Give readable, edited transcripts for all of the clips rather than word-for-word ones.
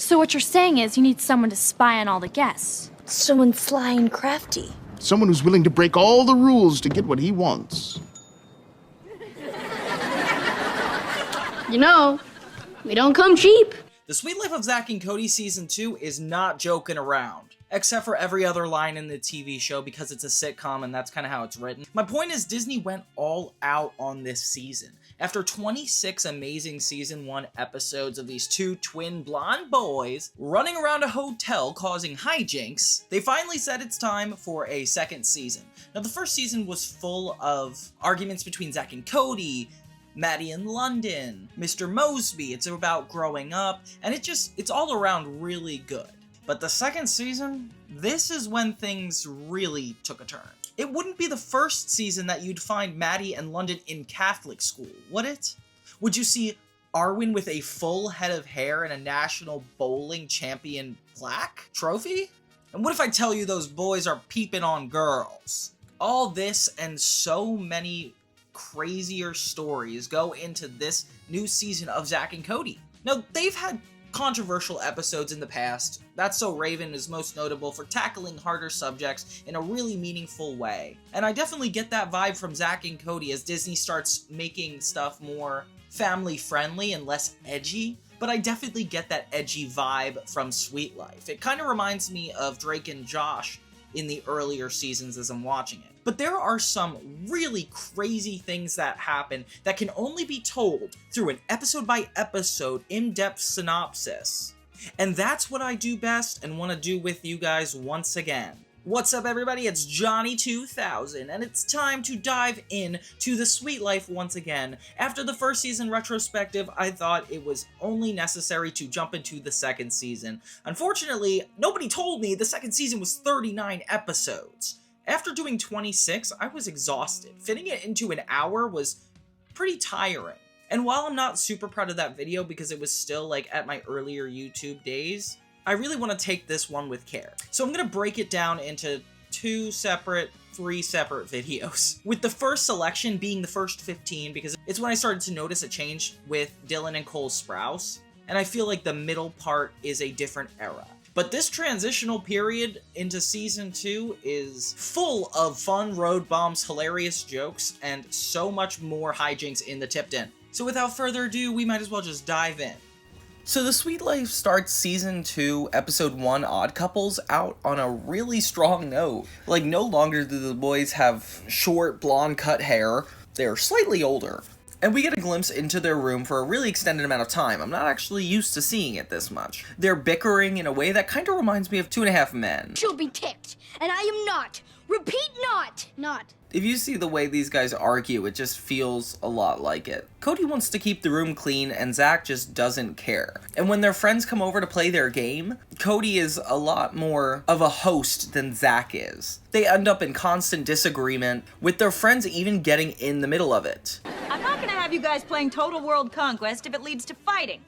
So what you're saying is you need someone to spy on all the guests. Someone sly and crafty. Someone who's willing to break all the rules to get what he wants. You know, we don't come cheap. The Sweet Life of Zack and Cody Season 2 is not joking around. Except for every other line in the TV show because it's a sitcom and that's kind of how it's written. My point is Disney went all out on this season. After 26 amazing Season 1 episodes of these two twin blonde boys running around a hotel causing hijinks, they finally said it's time for a second season. Now the first season was full of arguments between Zack and Cody, Maddie in London, Mr. Moseby, it's about growing up, and it's all around really good. But the second season, this is when things really took a turn. It wouldn't be the first season that you'd find Maddie and London in Catholic school, would it? Would you see Arwen with a full head of hair and a national bowling champion plaque trophy? And what if I tell you those boys are peeping on girls? All this and so many crazier stories go into this new season of Zack and Cody. Now, they've had controversial episodes in the past. That's So Raven is most notable for tackling harder subjects in a really meaningful way. And I definitely get that vibe from Zack and Cody as Disney starts making stuff more family friendly and less edgy. But I definitely get that edgy vibe from Sweet Life. It kind of reminds me of Drake and Josh in the earlier seasons as I'm watching it. But there are some really crazy things that happen that can only be told through an episode-by-episode in-depth synopsis. And that's what I do best and want to do with you guys once again. What's up everybody, it's Johnny2000, and it's time to dive in to the Sweet Life once again. After the first season retrospective, I thought it was only necessary to jump into the second season. Unfortunately, nobody told me the second season was 39 episodes. After doing 26, I was exhausted. Fitting it into an hour was pretty tiring. And while I'm not super proud of that video because it was still like at my earlier YouTube days, I really want to take this one with care. So I'm going to break it down into three separate videos. With the first selection being the first 15 because it's when I started to notice a change with Dylan and Cole Sprouse. And I feel like the middle part is a different era. But this transitional period into Season 2 is full of fun road bombs, hilarious jokes, and so much more hijinks in the Tipton. So without further ado, we might as well just dive in. So The Sweet Life starts Season 2, Episode 1, Odd Couples, out on a really strong note. Like, no longer do the boys have short, blonde cut hair, they're slightly older. And we get a glimpse into their room for a really extended amount of time. I'm not actually used to seeing it this much. They're bickering in a way that kind of reminds me of 2.5 Men. She'll be ticked, and I am not. Repeat not. Not. If you see the way these guys argue, it just feels a lot like it. Cody wants to keep the room clean, and Zack just doesn't care. And when their friends come over to play their game, Cody is a lot more of a host than Zack is. They end up in constant disagreement, with their friends even getting in the middle of it. I'm not gonna have you guys playing Total World Conquest if it leads to fighting.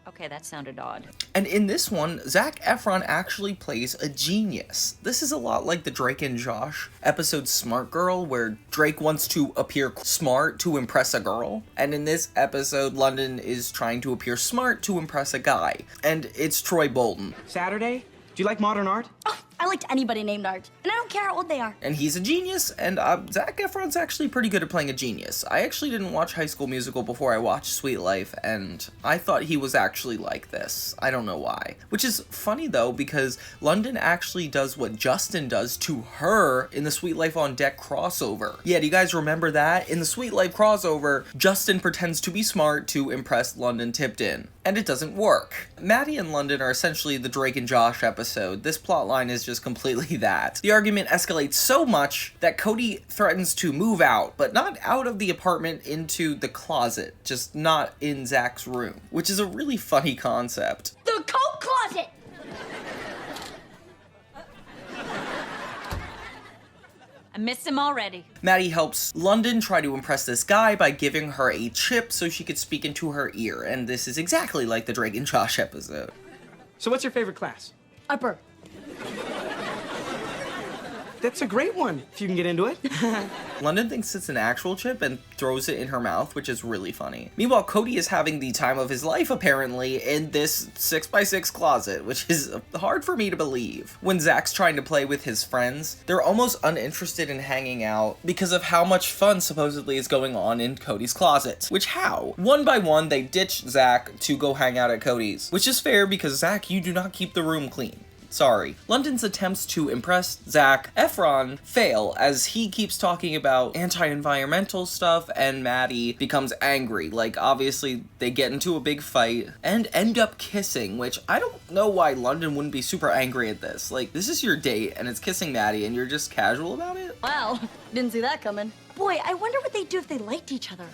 Okay, that sounded odd. And in this one, Zac Efron actually plays a genius. This is a lot like the Drake and Josh episode Smart Girl, where Drake wants to appear smart to impress a girl. And in this episode, London is trying to appear smart to impress a guy. And it's Troy Bolton. Saturday? Do you like modern art? Oh, I liked anybody named Art, and I don't care how old they are. And he's a genius, and Zac Efron's actually pretty good at playing a genius. I actually didn't watch High School Musical before I watched Sweet Life, and I thought he was actually like this. I don't know why. Which is funny, though, because London actually does what Justin does to her in the Sweet Life on Deck crossover. Yeah, do you guys remember that? In the Sweet Life crossover, Justin pretends to be smart to impress London Tipton. And it doesn't work. Maddie and London are essentially the Drake and Josh episode. This plotline is just completely that. The argument escalates so much that Cody threatens to move out, but not out of the apartment into the closet, just not in Zach's room, which is a really funny concept. The coat closet! I miss him already. Maddie helps London try to impress this guy by giving her a chip so she could speak into her ear, and this is exactly like the Drake and Josh episode. So what's your favorite class? Upper. That's a great one, if you can get into it. London thinks it's an actual chip and throws it in her mouth, which is really funny. Meanwhile, Cody is having the time of his life, apparently, in this 6x6 closet, which is hard for me to believe. When Zack's trying to play with his friends, they're almost uninterested in hanging out because of how much fun supposedly is going on in Cody's closet. Which how? One by one, they ditch Zack to go hang out at Cody's, which is fair because Zack, you do not keep the room clean. Sorry. London's attempts to impress Zac Efron fail as he keeps talking about anti-environmental stuff and Maddie becomes angry. Like, obviously, they get into a big fight and end up kissing, which I don't know why London wouldn't be super angry at this. Like, this is your date and it's kissing Maddie and you're just casual about it? Wow, didn't see that coming. Boy, I wonder what they'd do if they liked each other.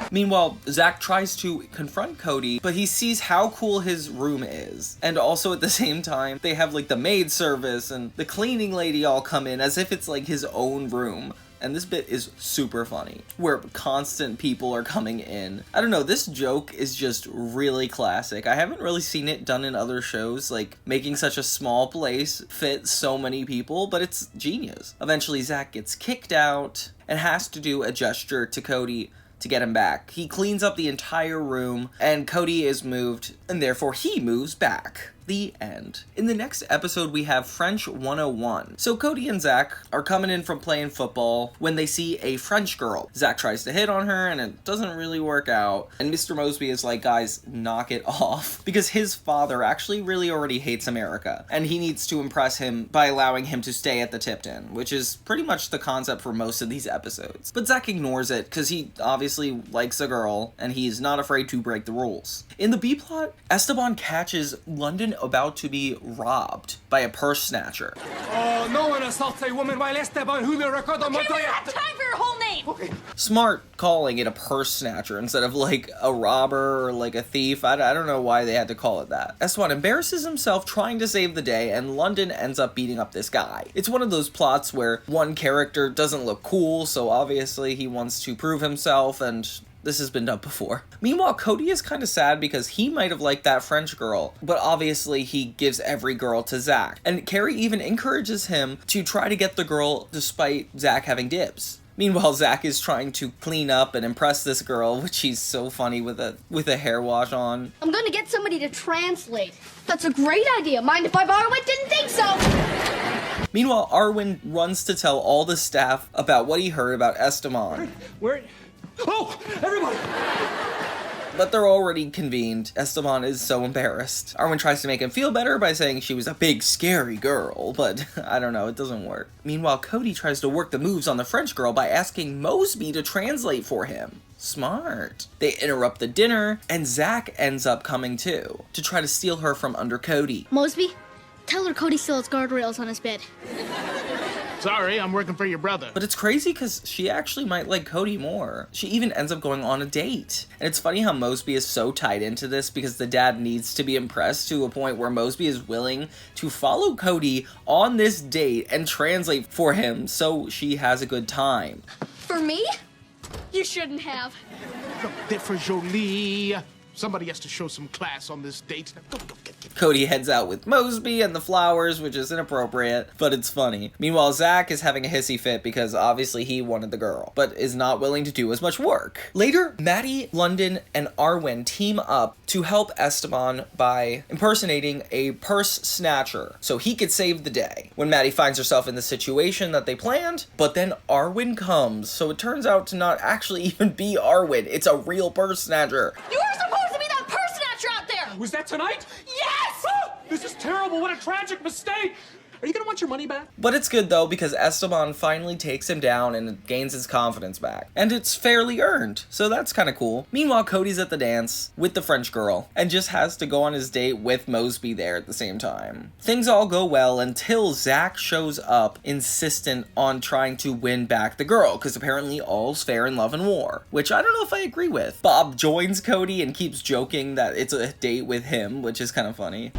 Meanwhile, Zack tries to confront Cody, but he sees how cool his room is. And also at the same time, they have like the maid service and the cleaning lady all come in as if it's like his own room. And this bit is super funny, where constant people are coming in. I don't know, this joke is just really classic. I haven't really seen it done in other shows, like making such a small place fit so many people, but it's genius. Eventually, Zack gets kicked out and has to do a gesture to Cody to get him back. He cleans up the entire room, and Cody is moved, and therefore he moves back. The end. In the next episode, we have French 101. So Cody and Zack are coming in from playing football when they see a French girl. Zack tries to hit on her and it doesn't really work out. And Mr. Moseby is like, guys, knock it off. Because his father actually really already hates America. And he needs to impress him by allowing him to stay at the Tipton, which is pretty much the concept for most of these episodes. But Zack ignores it because he obviously likes a girl and he's not afraid to break the rules. In the B-plot, Esteban catches London about to be robbed by a purse snatcher. Oh, no one assaults a woman while Esteban Julio Ricardo Okay, we Montoya... don't have time for your whole name! Okay. Smart calling it a purse snatcher instead of like a robber or like a thief. I don't know why they had to call it that. Esteban embarrasses himself trying to save the day and London ends up beating up this guy. It's one of those plots where one character doesn't look cool, so obviously he wants to prove himself and this has been done before. Meanwhile, Cody is kind of sad because he might have liked that French girl, but obviously he gives every girl to Zack. And Carrie even encourages him to try to get the girl despite Zack having dibs. Meanwhile, Zack is trying to clean up and impress this girl, which he's so funny with a hair wash on. I'm gonna get somebody to translate. That's a great idea. Mind if I borrow it? Didn't think so. Meanwhile, Arwen runs to tell all the staff about what he heard about Esteban. Where... Oh, everybody! But they're already convened. Esteban is so embarrassed. Arwen tries to make him feel better by saying she was a big, scary girl, but I don't know, it doesn't work. Meanwhile, Cody tries to work the moves on the French girl by asking Moseby to translate for him. Smart. They interrupt the dinner, and Zack ends up coming too, to try to steal her from under Cody. Moseby, tell her Cody still has guardrails on his bed. Sorry, I'm working for your brother. But it's crazy because she actually might like Cody more. She even ends up going on a date. And it's funny how Moseby is so tied into this because the dad needs to be impressed to a point where Moseby is willing to follow Cody on this date and translate for him so she has a good time. For me? You shouldn't have. They're for Jolie. Somebody has to show some class on this date. Go, get. Cody heads out with Moseby and the flowers, which is inappropriate, but it's funny. Meanwhile, Zack is having a hissy fit because obviously he wanted the girl, but is not willing to do as much work. Later, Maddie, London, and Arwen team up to help Esteban by impersonating a purse snatcher so he could save the day. When Maddie finds herself in the situation that they planned, but then Arwen comes, so it turns out to not actually even be Arwen. It's a real purse snatcher. You were supposed to be that purse snatcher out there! Was that tonight? Yes! Oh, this is terrible. What a tragic mistake. Are you gonna want your money back? But it's good though because Esteban finally takes him down and gains his confidence back. And it's fairly earned, so that's kind of cool. Meanwhile, Cody's at the dance with the French girl and just has to go on his date with Moseby there at the same time. Things all go well until Zack shows up insistent on trying to win back the girl because apparently all's fair in love and war, which I don't know if I agree with. Bob joins Cody and keeps joking that it's a date with him, which is kind of funny.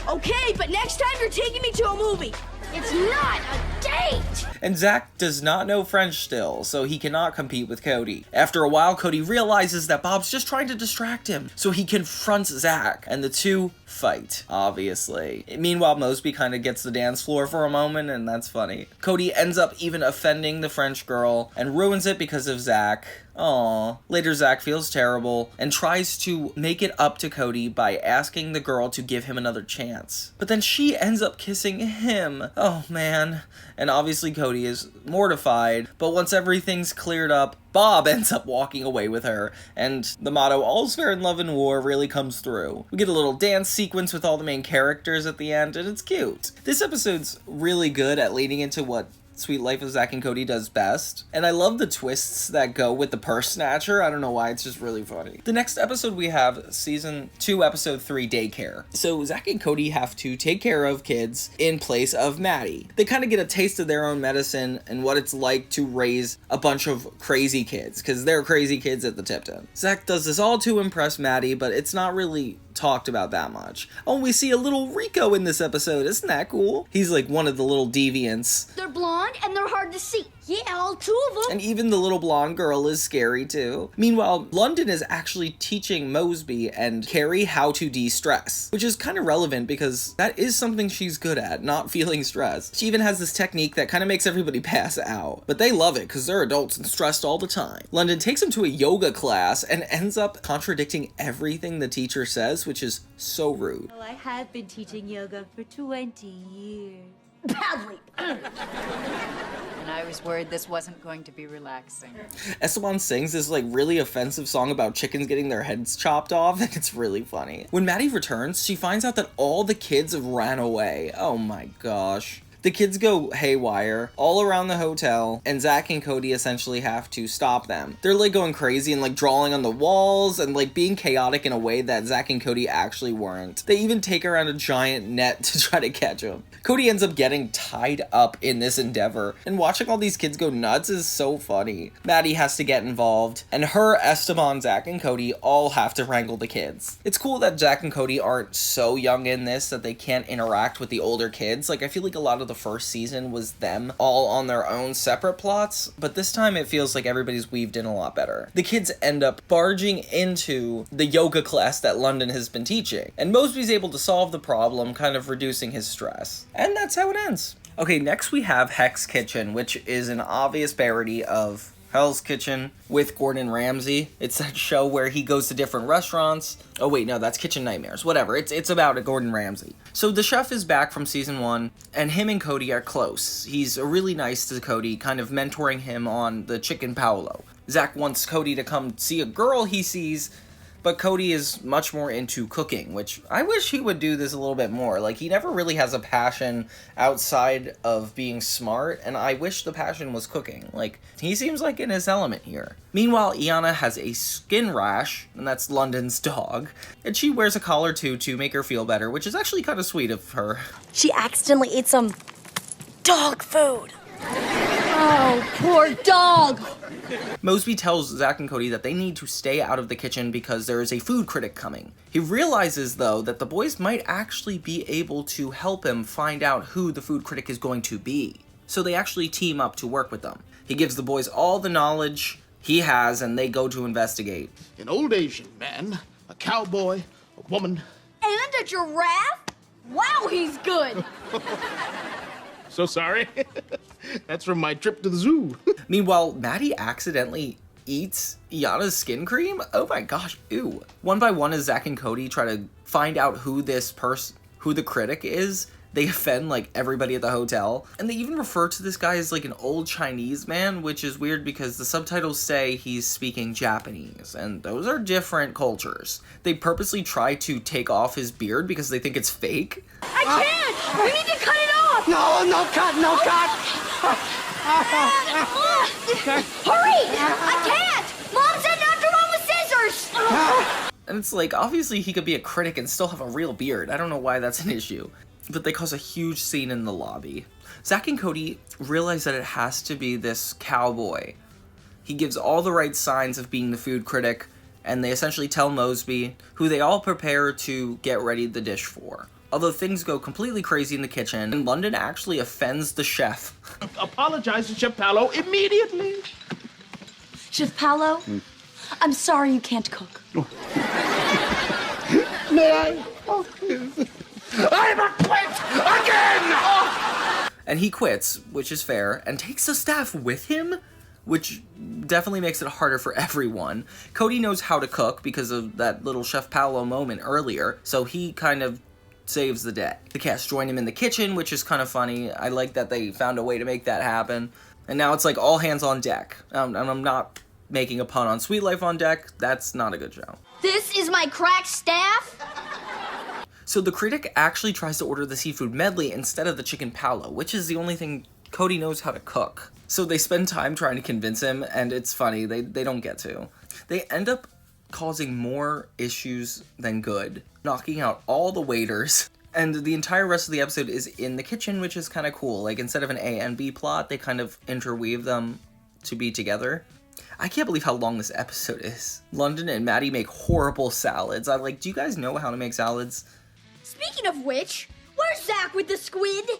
Okay, but next time you're taking me to a movie. It's not a date! And Zack does not know French still, so he cannot compete with Cody. After a while, Cody realizes that Bob's just trying to distract him, so he confronts Zack, and the two fight, obviously. Meanwhile, Moseby kind of gets the dance floor for a moment, and that's funny. Cody ends up even offending the French girl, and ruins it because of Zack. Aww. Later, Zack feels terrible, and tries to make it up to Cody by asking the girl to give him another chance. But then she ends up kissing him. Oh man. And obviously Cody is mortified, but once everything's cleared up, Bob ends up walking away with her, and the motto, all's fair in love and war, really comes through. We get a little dance sequence with all the main characters at the end, and it's cute. This episode's really good at leading into what Sweet Life of Zack and Cody does best, and I love the twists that go with the purse snatcher. I don't know why, it's just really funny. The next episode we have season 2 episode 3, Daycare. So Zack and Cody have to take care of kids in place of Maddie. They kind of get a taste of their own medicine and what it's like to raise a bunch of crazy kids, because they're crazy kids at the Tipton. Zack does this all to impress Maddie, but it's not really talked about that much. Oh, we see a little Rico in this episode. Isn't that cool? He's like one of the little deviants. They're blonde and they're hard to see. Yeah, all 2 of them. And even the little blonde girl is scary too. Meanwhile, London is actually teaching Moseby and Carrie how to de-stress, which is kind of relevant because that is something she's good at, not feeling stressed. She even has this technique that kind of makes everybody pass out, but they love it because they're adults and stressed all the time. London takes him to a yoga class and ends up contradicting everything the teacher says, which is so rude. Well, I have been teaching yoga for 20 years. Badly. And I was worried this wasn't going to be relaxing. Esteban sings this like really offensive song about chickens getting their heads chopped off, and it's really funny. When Maddie returns, she finds out that all the kids have ran away. Oh my gosh. The kids go haywire all around the hotel, and Zack and Cody essentially have to stop them. They're like going crazy and like drawing on the walls and like being chaotic in a way that Zack and Cody actually weren't. They even take around a giant net to try to catch them. Cody ends up getting tied up in this endeavor, and watching all these kids go nuts is so funny. Maddie has to get involved, and her, Esteban, Zack, and Cody all have to wrangle the kids. It's cool that Zack and Cody aren't so young in this that they can't interact with the older kids. Like, I feel like a lot of the first season was them all on their own separate plots, but this time it feels like everybody's weaved in a lot better. The kids end up barging into the yoga class that London has been teaching, and Moseby's able to solve the problem, kind of reducing his stress. And that's how it ends. Okay, next we have Hex Kitchen, which is an obvious parody of Hell's Kitchen with Gordon Ramsay. It's that show where he goes to different restaurants. Oh wait, no, that's Kitchen Nightmares. Whatever, it's about a Gordon Ramsay. So the chef is back from season 1, and him and Cody are close. He's really nice to Cody, kind of mentoring him on the chicken Paolo. Zack wants Cody to come see a girl he sees, but Cody is much more into cooking, which I wish he would do this a little bit more. Like, he never really has a passion outside of being smart, and I wish the passion was cooking. Like, he seems like in his element here. Meanwhile, Iana has a skin rash, and that's London's dog, and she wears a collar too to make her feel better, which is actually kind of sweet of her. She accidentally ate some dog food. Oh, poor dog. Moseby tells Zack and Cody that they need to stay out of the kitchen because there is a food critic coming. He realizes, though, that the boys might actually be able to help him find out who the food critic is going to be. So they actually team up to work with them. He gives the boys all the knowledge he has, and they go to investigate. An old Asian man, a cowboy, a woman. And a giraffe? Wow, he's good. So sorry. That's from my trip to the zoo. Meanwhile, Maddie accidentally eats Iana's skin cream? Oh my gosh, ew. One by one, as Zack and Cody try to find out who the critic is, they offend like everybody at the hotel. And they even refer to this guy as like an old Chinese man, which is weird because the subtitles say he's speaking Japanese, and those are different cultures. They purposely try to take off his beard because they think it's fake. I can't! We need to cut it off! No cut, no cut! Hurry! I can't! Mom said not to run with scissors! And it's like, obviously he could be a critic and still have a real beard. I don't know why that's an issue. But they cause a huge scene in the lobby. Zack and Cody realize that it has to be this cowboy. He gives all the right signs of being the food critic, and they essentially tell Moseby, who they all prepare to get ready the dish for. Although things go completely crazy in the kitchen, and London actually offends the chef. Apologize to Chef Paolo immediately. Chef Paolo, I'm sorry you can't cook. May I? Oh, please. I'm quit again! And he quits, which is fair, and takes the staff with him, which definitely makes it harder for everyone. Cody knows how to cook because of that little Chef Paolo moment earlier, so he kind of saves the day. The cast join him in the kitchen, which is kind of funny. I like that they found a way to make that happen. And now it's like all hands on deck. And I'm not making a pun on Sweet Life on Deck. That's not a good show. This is my crack staff? So the critic actually tries to order the seafood medley instead of the chicken palo, which is the only thing Cody knows how to cook. So they spend time trying to convince him, and it's funny, they don't get to. They end up causing more issues than good, knocking out all the waiters, and the entire rest of the episode is in the kitchen, which is kind of cool. Like, instead of an A and B plot, they kind of interweave them to be together. I can't believe how long this episode is. London and Maddie make horrible salads. Do you guys know how to make salads? Speaking of which, where's Zack with the squid?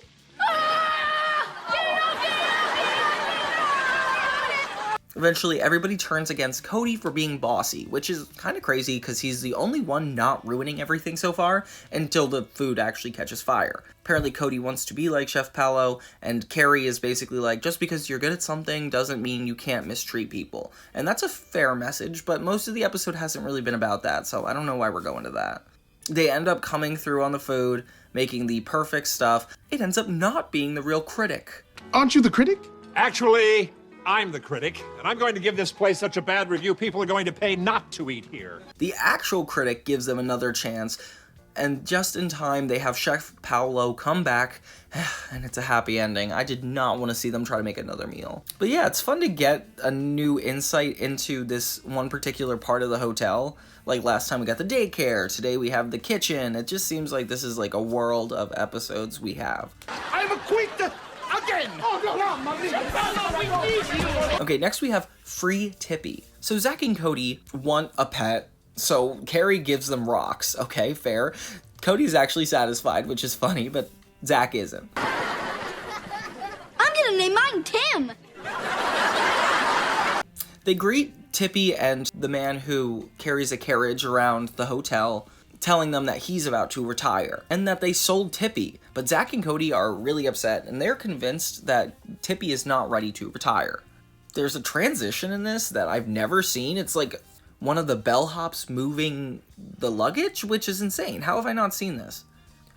Ah! Get it off, get it off, get it off, get it off! Eventually, everybody turns against Cody for being bossy, which is kind of crazy because he's the only one not ruining everything so far until the food actually catches fire. Apparently, Cody wants to be like Chef Paolo, and Carrie is basically like, just because you're good at something doesn't mean you can't mistreat people. And that's a fair message, but most of the episode hasn't really been about that, so I don't know why we're going to that. They end up coming through on the food, making the perfect stuff. It ends up not being the real critic. Aren't you the critic? Actually, I'm the critic, and I'm going to give this place such a bad review, people are going to pay not to eat here. The actual critic gives them another chance, and just in time, they have Chef Paolo come back, and it's a happy ending. I did not want to see them try to make another meal. But yeah, it's fun to get a new insight into this one particular part of the hotel. Like last time we got the daycare, today we have the kitchen. It just seems like this is like a world of episodes we have. I'm quit again! Oh, no, Okay, next we have Free Tippy. So Zack and Cody want a pet, so Carrie gives them rocks. Okay, fair. Cody's actually satisfied, which is funny, but Zack isn't. I'm gonna name mine Tim! They greet Tippy and the man who carries a carriage around the hotel, telling them that he's about to retire, and that they sold Tippy. But Zack and Cody are really upset, and they're convinced that Tippy is not ready to retire. There's a transition in this that I've never seen. It's like one of the bellhops moving the luggage, which is insane. How have I not seen this?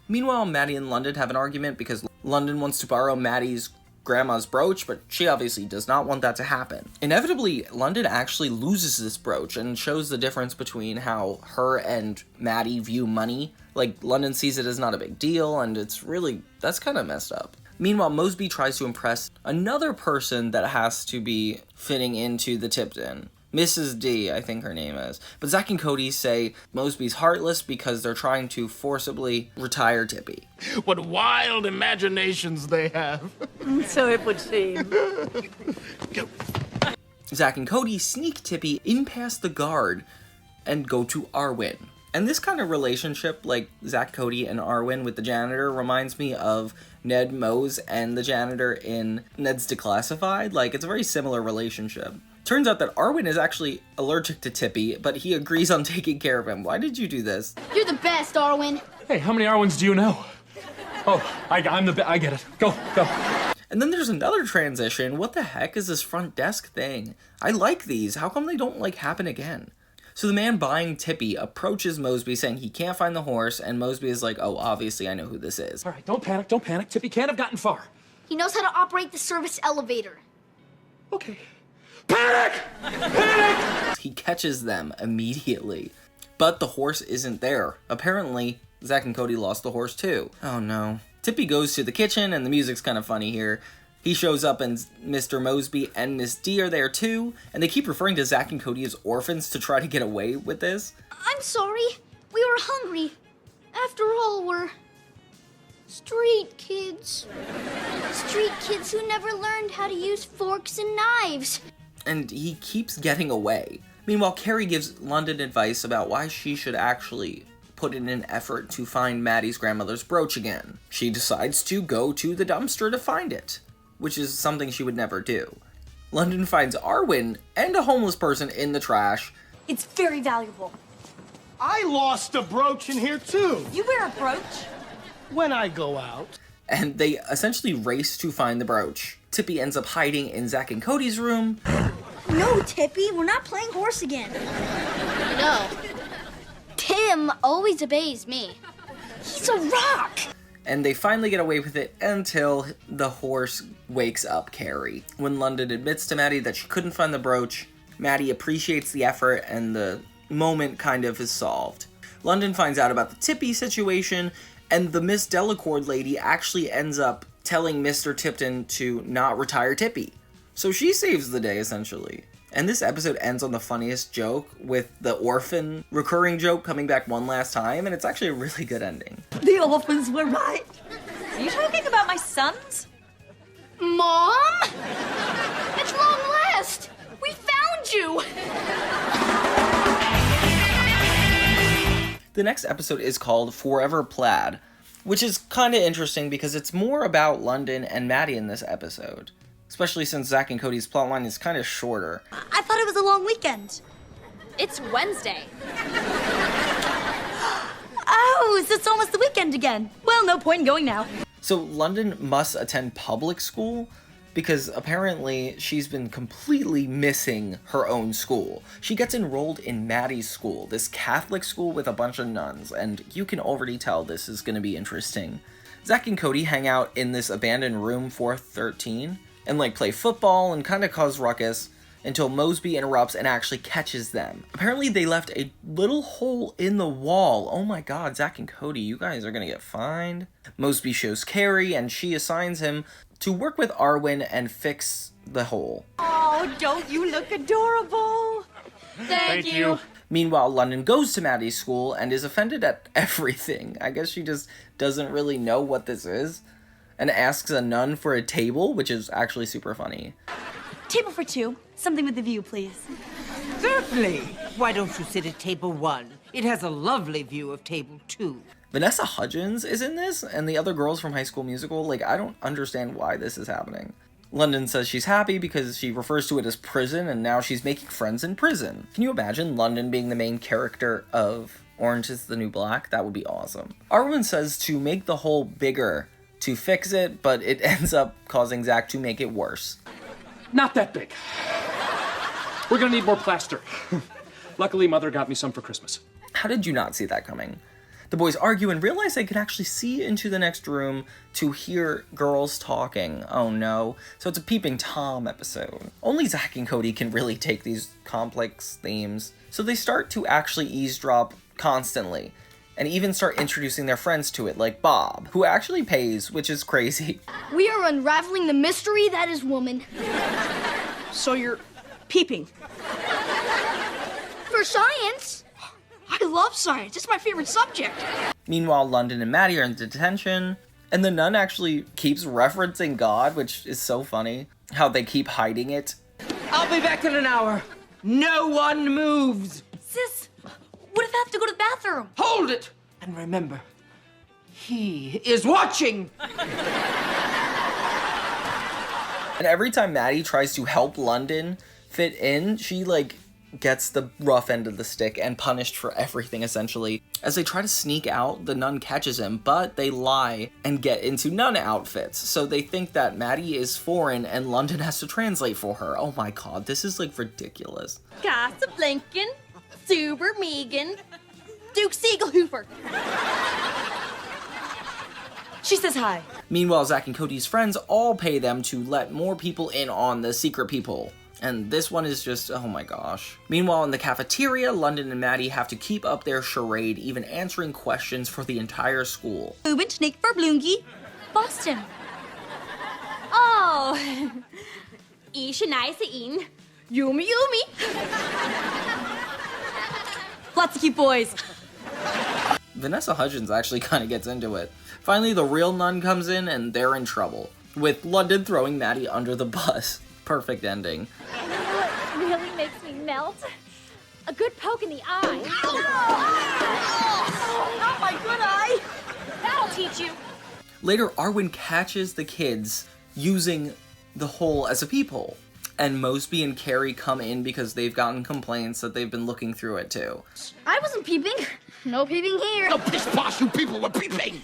Meanwhile, Maddie and London have an argument because London wants to borrow Maddie's grandma's brooch, but she obviously does not want that to happen. Inevitably, London actually loses this brooch and shows the difference between how her and Maddie view money. Like, London sees it as not a big deal, and that's kind of messed up. Meanwhile, Moseby tries to impress another person that has to be fitting into the Tipton. Mrs. D, I think her name is. But Zack and Cody say Moseby's heartless because they're trying to forcibly retire Tippy. What wild imaginations they have. So it would seem. Go. Zack and Cody sneak Tippy in past the guard and go to Arwen. And this kind of relationship, like Zack, Cody, and Arwen with the janitor, reminds me of Ned Mose and the janitor in Ned's Declassified. Like, it's a very similar relationship. Turns out that Arwen is actually allergic to Tippy, but he agrees on taking care of him. Why did you do this? You're the best, Arwen. Hey, how many Arwens do you know? Oh, I get it. Go. And then there's another transition. What the heck is this front desk thing? I like these. How come they don't, happen again? So the man buying Tippy approaches Moseby saying he can't find the horse, and Moseby is like, oh, obviously I know who this is. All right, don't panic. Tippy can't have gotten far. He knows how to operate the service elevator. Okay. Panic! He catches them immediately. But the horse isn't there. Apparently, Zack and Cody lost the horse too. Oh no. Tippy goes to the kitchen, and the music's kind of funny here. He shows up, and Mr. Moseby and Miss D are there too, and they keep referring to Zack and Cody as orphans to try to get away with this. I'm sorry. We were hungry. After all, we're street kids. Street kids who never learned how to use forks and knives. And he keeps getting away. Meanwhile, Carrie gives London advice about why she should actually put in an effort to find Maddie's grandmother's brooch again. She decides to go to the dumpster to find it, which is something she would never do. London finds Arwen and a homeless person in the trash. It's very valuable. I lost a brooch in here too. You wear a brooch? When I go out. And they essentially race to find the brooch. Tippy ends up hiding in Zack and Cody's room. No, Tippy, we're not playing horse again. No. Tim always obeys me. He's a rock. And they finally get away with it until the horse wakes up Carrie. When London admits to Maddie that she couldn't find the brooch, Maddie appreciates the effort and the moment kind of is solved. London finds out about the Tippy situation, and the Miss Delacour lady actually ends up telling Mr. Tipton to not retire Tippy. So she saves the day, essentially. And this episode ends on the funniest joke, with the orphan recurring joke coming back one last time, and it's actually a really good ending. The orphans were right. Are you talking about my sons? Mom? At long last! We found you! The next episode is called Forever Plaid, which is kind of interesting because it's more about London and Maddie in this episode. Especially since Zack and Cody's plotline is kind of shorter. I thought it was a long weekend. It's Wednesday. Oh, so it's almost the weekend again. Well, no point in going now. So London must attend public school because apparently she's been completely missing her own school. She gets enrolled in Maddie's school, this Catholic school with a bunch of nuns, and you can already tell this is going to be interesting. Zack and Cody hang out in this abandoned room 413 and play football and kind of cause ruckus until Moseby interrupts and actually catches them. Apparently they left a little hole in the wall. Oh my god, Zack and Cody, you guys are gonna get fined. Moseby shows Carrie and she assigns him to work with Arwen and fix the hole. Oh, don't you look adorable? Thank you. Meanwhile, London goes to Maddie's school and is offended at everything. I guess she just doesn't really know what this is. And asks a nun for a table, which is actually super funny. Table for two. Something with the view, please. Certainly. Why don't you sit at table 1? It has a lovely view of table 2. Vanessa Hudgens is in this, and the other girls from High School Musical. I don't understand why this is happening. London says she's happy because she refers to it as prison, and now she's making friends in prison. Can you imagine London being the main character of Orange is the New Black? That would be awesome. Arwen says to make the hole bigger to fix it, but it ends up causing Zack to make it worse. Not that big. We're gonna need more plaster. Luckily, Mother got me some for Christmas. How did you not see that coming? The boys argue and realize they can actually see into the next room to hear girls talking. Oh no. So it's a Peeping Tom episode. Only Zack and Cody can really take these complex themes. So they start to actually eavesdrop constantly, and even start introducing their friends to it, like Bob, who actually pays, which is crazy. We are unraveling the mystery that is woman. So you're peeping. For science. I love science. It's my favorite subject. Meanwhile, London and Maddie are in detention, and the nun actually keeps referencing God, which is so funny, how they keep hiding it. I'll be back in an hour. No one moves. Sis, what if I have to go to the bathroom? Hold it! And remember, he is watching! And every time Maddie tries to help London fit in, she, gets the rough end of the stick and punished for everything, essentially. As they try to sneak out, the nun catches him, but they lie and get into nun outfits. So they think that Maddie is foreign and London has to translate for her. Oh my god, this is, ridiculous. Casablancan, Super Megan, Duke Siegelhofer. She says hi. Meanwhile, Zack and Cody's friends all pay them to let more people in on the secret people. And this one is just, oh my gosh. Meanwhile, in the cafeteria, London and Maddie have to keep up their charade, even answering questions for the entire school. Ubin Snake for Bloongi. Boston. Oh. Ishanaisain. Yumi Yumi. Lots of cute boys. Vanessa Hudgens actually kind of gets into it. Finally, the real nun comes in and they're in trouble, with London throwing Maddie under the bus. Perfect ending. You know what really makes me melt? A good poke in the eye. Not my good eye! That'll teach you. Later, Arwen catches the kids using the hole as a peephole. And Moseby and Carrie come in because they've gotten complaints that they've been looking through it too. I wasn't peeping. No peeping here. No pish posh, you people were peeping!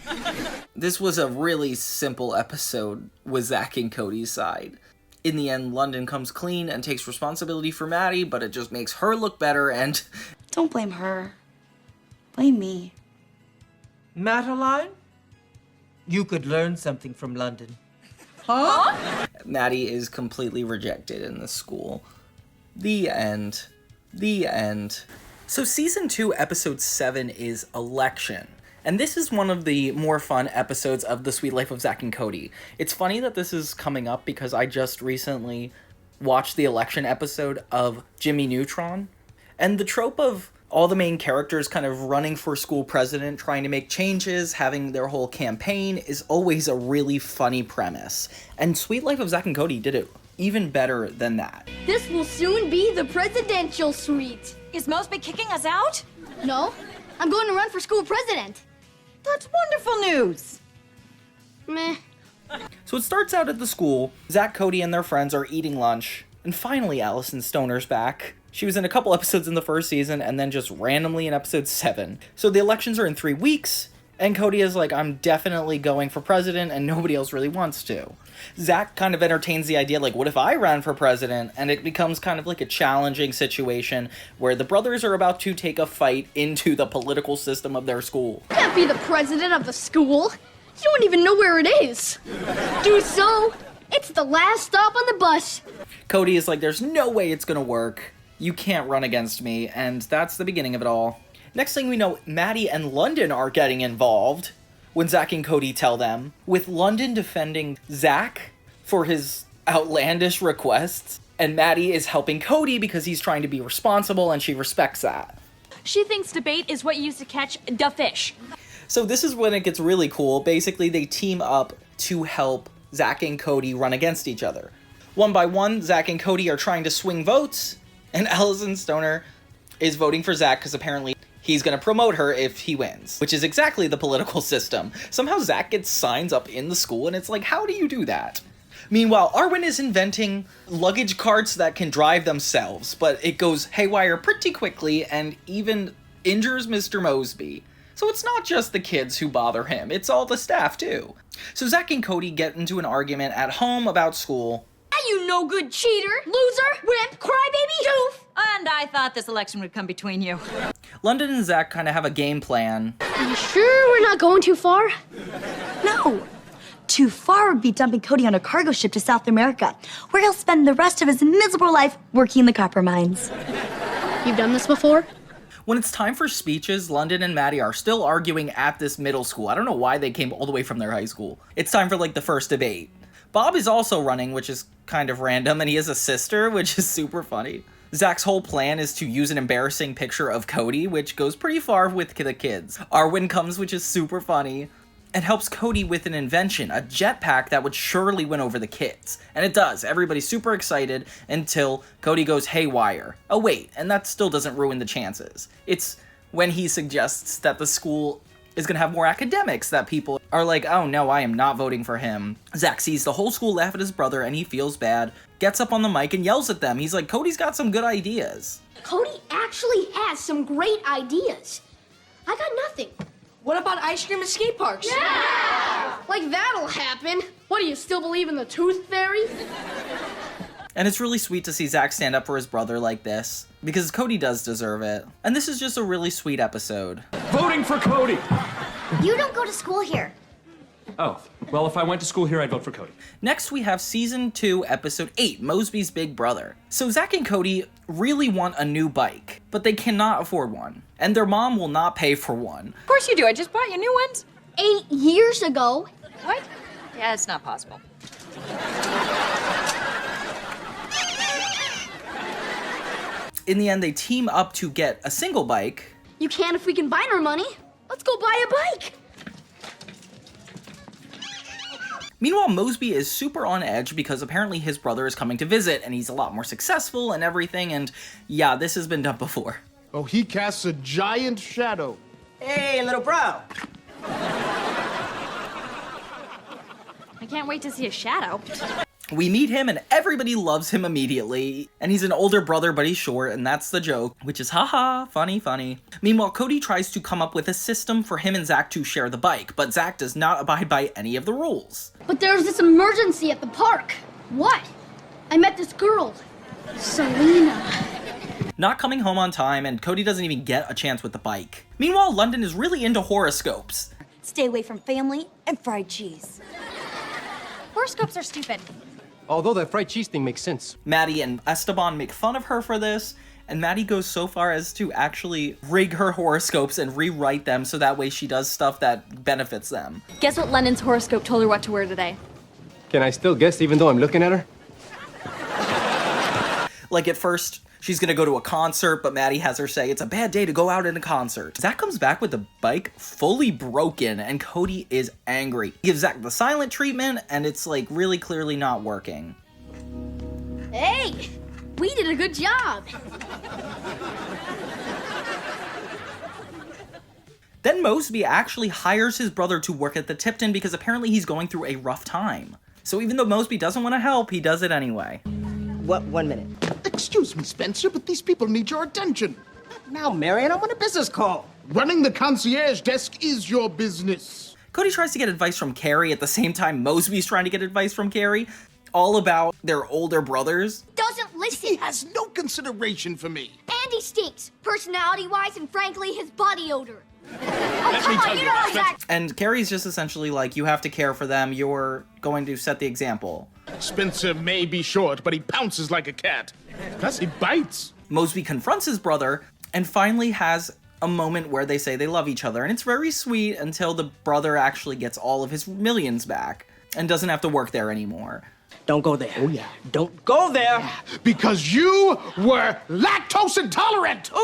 This was a really simple episode with Zack and Cody's side. In the end, London comes clean and takes responsibility for Maddie, but it just makes her look better and... Don't blame her. Blame me. Madeline? You could learn something from London. Huh? Maddie is completely rejected in this school. The end. The end. So season 2, episode 7 is Election. And this is one of the more fun episodes of The Sweet Life of Zack and Cody. It's funny that this is coming up because I just recently watched the Election episode of Jimmy Neutron. And the trope of all the main characters kind of running for school president, trying to make changes, having their whole campaign is always a really funny premise. And Sweet Life of Zack and Cody did it even better than that. This will soon be the presidential suite. Is Moseby kicking us out? No, I'm going to run for school president. That's wonderful news. Meh. So it starts out at the school. Zack, Cody, and their friends are eating lunch. And finally, Allison Stoner's back. She was in a couple episodes in the first season and then just randomly in episode 7. So the elections are in 3 weeks, and Cody is like, I'm definitely going for president, and nobody else really wants to. Zack kind of entertains the idea, like, what if I ran for president? And it becomes kind of like a challenging situation where the brothers are about to take a fight into the political system of their school. You can't be the president of the school. You don't even know where it is. Do so. It's the last stop on the bus. Cody is like, there's no way it's gonna work. You can't run against me, and that's the beginning of it all. Next thing we know, Maddie and London are getting involved when Zack and Cody tell them, with London defending Zack for his outlandish requests, and Maddie is helping Cody because he's trying to be responsible and she respects that. She thinks debate is what you use to catch the fish. So this is when it gets really cool. Basically, they team up to help Zack and Cody run against each other. One by one, Zack and Cody are trying to swing votes, and Allison Stoner is voting for Zack because apparently he's going to promote her if he wins, which is exactly the political system. Somehow Zack gets signs up in the school, and it's like, how do you do that? Meanwhile, Arwen is inventing luggage carts that can drive themselves, but it goes haywire pretty quickly and even injures Mr. Moseby. So it's not just the kids who bother him, it's all the staff too. So Zack and Cody get into an argument at home about school. You no good cheater, loser, wimp, crybaby, doof. And I thought this election would come between you. London and Zack kind of have a game plan. Are you sure we're not going too far? No. Too far would be dumping Cody on a cargo ship to South America, where he'll spend the rest of his miserable life working in the copper mines. You've done this before? When it's time for speeches, London and Maddie are still arguing at this middle school. I don't know why they came all the way from their high school. It's time for like the first debate. Bob is also running, which is kind of random, and he has a sister, which is super funny. Zack's whole plan is to use an embarrassing picture of Cody, which goes pretty far with the kids. Arwen comes, which is super funny, and helps Cody with an invention, a jetpack that would surely win over the kids. And it does. Everybody's super excited until Cody goes haywire. Oh wait, and that still doesn't ruin the chances. It's when he suggests that the school is going to have more academics that people are like, oh no, I am not voting for him. Zack sees the whole school laugh at his brother and he feels bad, gets up on the mic and yells at them. He's like, Cody's got some good ideas. Cody actually has some great ideas. I got nothing. What about ice cream and skate parks? Yeah! Like that'll happen. What, do you still believe in the tooth fairy? And it's really sweet to see Zack stand up for his brother like this, because Cody does deserve it. And this is just a really sweet episode. Voting for Cody! You don't go to school here. Oh, well, if I went to school here, I'd vote for Cody. Next, we have Season 2, Episode 8, Moseby's Big Brother. So Zack and Cody really want a new bike, but they cannot afford one. And their mom will not pay for one. Of course you do. I just bought you new ones. 8 years ago. What? Yeah, it's not possible. In the end, they team up to get a single bike. You can if we can find our money. Let's go buy a bike. Meanwhile, Moseby is super on edge because apparently his brother is coming to visit and he's a lot more successful and everything, and yeah, this has been done before. Oh, he casts a giant shadow. Hey, little bro. I can't wait to see a shadow. We meet him and everybody loves him immediately. And he's an older brother, but he's short, and that's the joke, which is haha, funny, funny. Meanwhile, Cody tries to come up with a system for him and Zack to share the bike, but Zack does not abide by any of the rules. But there's this emergency at the park. What? I met this girl, Selena. Not coming home on time, and Cody doesn't even get a chance with the bike. Meanwhile, London is really into horoscopes. Stay away from family and fried cheese. Horoscopes are stupid. Although that fried cheese thing makes sense. Maddie and Esteban make fun of her for this, and Maddie goes so far as to actually rig her horoscopes and rewrite them so that way she does stuff that benefits them. Guess what London's horoscope told her what to wear today? Can I still guess even though I'm looking at her? Like at first, she's gonna go to a concert, but Maddie has her say it's a bad day to go out in a concert. Zack comes back with the bike fully broken, and Cody is angry. He gives Zack the silent treatment, and it's like really clearly not working. Hey, we did a good job. Then Moseby actually hires his brother to work at the Tipton because apparently he's going through a rough time. So even though Moseby doesn't want to help, he does it anyway. What? 1 minute. Excuse me, Spencer, but these people need your attention. Now, Marion, I'm on a business call. Running the concierge desk is your business. Cody tries to get advice from Carrie at the same time Moseby's trying to get advice from Carrie, all about their older brothers. Doesn't listen. He has no consideration for me. And he stinks, personality-wise and frankly, his body odor. Oh, Let come me on, tell you you, know how Spencer. Zack... And Carrie's just essentially like, you have to care for them, you're going to set the example. Spencer may be short, but he pounces like a cat. Plus, he bites. Moseby confronts his brother and finally has a moment where they say they love each other, and it's very sweet until the brother actually gets all of his millions back and doesn't have to work there anymore. Don't go there. Oh, yeah. Don't go there. Yeah, because you were lactose intolerant. Ooh,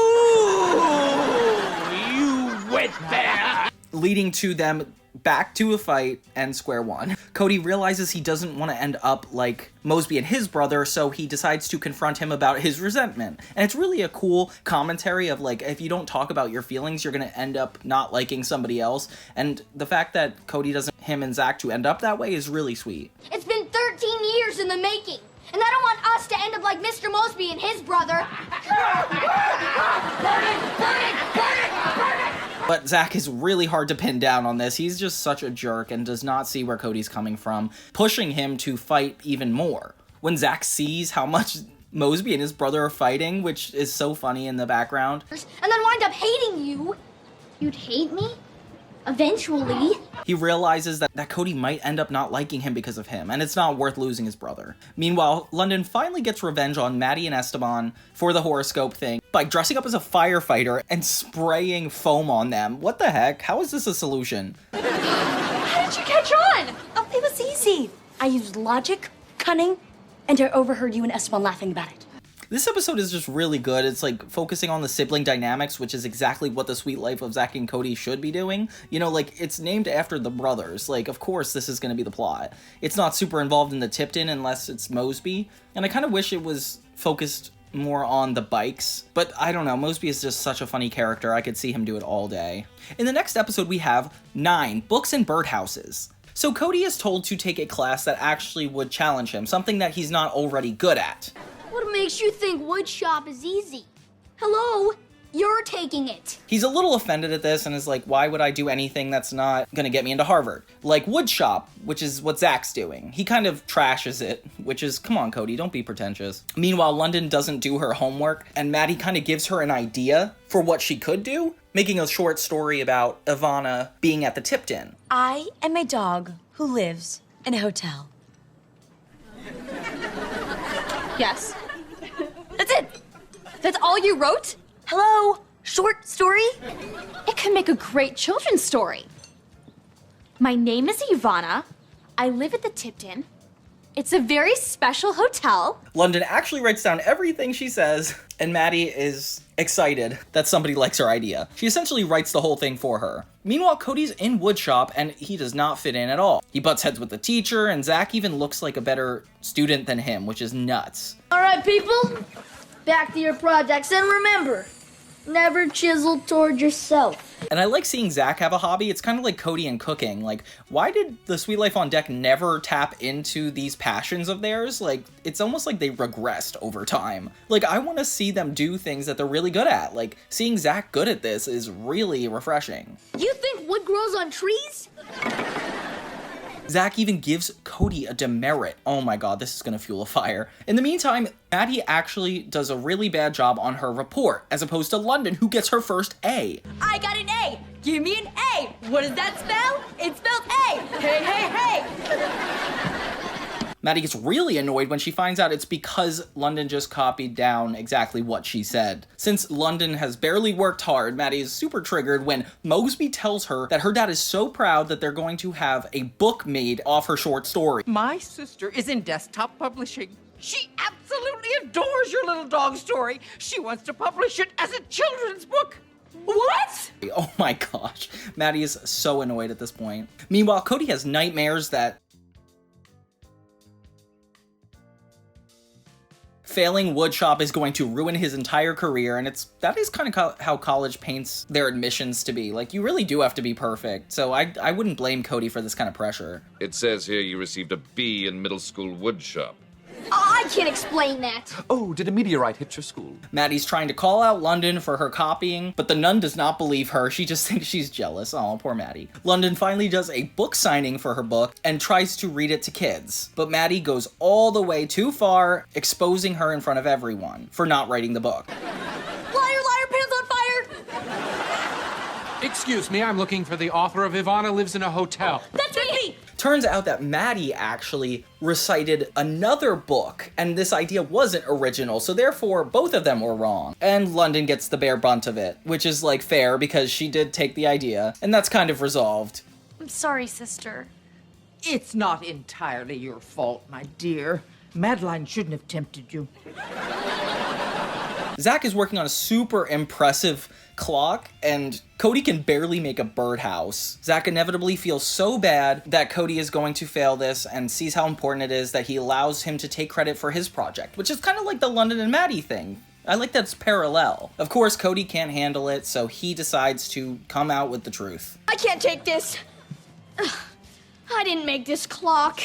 you went there. Leading to them back to a fight and square one. Cody realizes he doesn't want to end up like Moseby and his brother, so he decides to confront him about his resentment. And it's really a cool commentary of like, if you don't talk about your feelings, you're going to end up not liking somebody else. And the fact that Cody doesn't want him and Zack to end up that way is really sweet. It's been 13 years in the making, and I don't want us to end up like Mr. Moseby and his brother. But Zack is really hard to pin down on this. He's just such a jerk and does not see where Cody's coming from, pushing him to fight even more. When Zack sees how much Moseby and his brother are fighting, which is so funny in the background. And then wind up hating you. You'd hate me? Eventually. He realizes that Cody might end up not liking him because of him, and it's not worth losing his brother. Meanwhile, London finally gets revenge on Maddie and Esteban for the horoscope thing by dressing up as a firefighter and spraying foam on them. What the heck? How is this a solution? How did you catch on? Oh, it was easy. I used logic, cunning, and I overheard you and Esteban laughing about it. This episode is just really good. It's like focusing on the sibling dynamics, which is exactly what the sweet life of Zack and Cody should be doing. You know, like, it's named after the brothers. Like, of course this is going to be the plot. It's not super involved in the Tipton unless it's Moseby. And I kind of wish it was focused more on the bikes. But I don't know, Moseby is just such a funny character. I could see him do it all day. In the next episode, we have 9 books and birdhouses. So Cody is told to take a class that actually would challenge him, something that he's not already good at. What makes you think woodshop is easy? Hello? You're taking it. He's a little offended at this and is like, why would I do anything that's not gonna get me into Harvard? Like woodshop, which is what Zack's doing. He kind of trashes it, which is, come on, Cody, don't be pretentious. Meanwhile, London doesn't do her homework, and Maddie kind of gives her an idea for what she could do, making a short story about Ivana being at the Tipton. I am a dog who lives in a hotel. Yes. That's it. That's all you wrote? Hello? Short story? It could make a great children's story. My name is Ivana. I live at the Tipton. It's a very special hotel. London actually writes down everything she says, and Maddie is excited that somebody likes her idea. She essentially writes the whole thing for her. Meanwhile, Cody's in woodshop, and he does not fit in at all. He butts heads with the teacher, and Zack even looks like a better student than him, which is nuts. All right, people, back to your projects, and remember, Never chisel toward yourself. And I like seeing Zack have a hobby. It's kind of like Cody and cooking. Like, why did the Sweet Life on Deck never tap into these passions of theirs? Like, it's almost like they regressed over time. Like, I want to see them do things that they're really good at. Like, seeing Zack good at this is really refreshing. You think wood grows on trees? Zack even gives Cody a demerit. Oh my god, this is gonna fuel a fire. In the meantime, Maddie actually does a really bad job on her report, as opposed to London, who gets her first A. I got an A! Give me an A! What does that spell? It spells A! Hey, hey, hey! Maddie gets really annoyed when she finds out it's because London just copied down exactly what she said. Since London has barely worked hard, Maddie is super triggered when Moseby tells her that her dad is so proud that they're going to have a book made off her short story. My sister is in desktop publishing. She absolutely adores your little dog story. She wants to publish it as a children's book. What? Oh my gosh. Maddie is so annoyed at this point. Meanwhile, Cody has nightmares that failing woodshop is going to ruin his entire career, and that is kind of how college paints their admissions to be. Like, you really do have to be perfect, so I wouldn't blame Cody for this kind of pressure. It says here you received a B in middle school woodshop. I can't explain that. Oh, did a meteorite hit your school? Maddie's trying to call out London for her copying, but the nun does not believe her. She just thinks she's jealous. Oh, poor Maddie. London finally does a book signing for her book and tries to read it to kids, but Maddie goes all the way too far, exposing her in front of everyone for not writing the book. Liar, liar, pants on fire! Excuse me, I'm looking for the author of Ivana Lives in a Hotel. That's me! Turns out that Maddie actually recited another book, and this idea wasn't original, so therefore both of them were wrong. And London gets the bare brunt of it, which is like fair because she did take the idea, and that's kind of resolved. I'm sorry, sister. It's not entirely your fault, my dear. Madeline shouldn't have tempted you. Zack is working on a super impressive clock, and Cody can barely make a birdhouse. Zack inevitably feels so bad that Cody is going to fail this and sees how important it is that he allows him to take credit for his project, which is kind of like the London and Maddie thing. I like that's parallel. Of course, Cody can't handle it, so he decides to come out with the truth. I can't take this. Ugh, I didn't make this clock.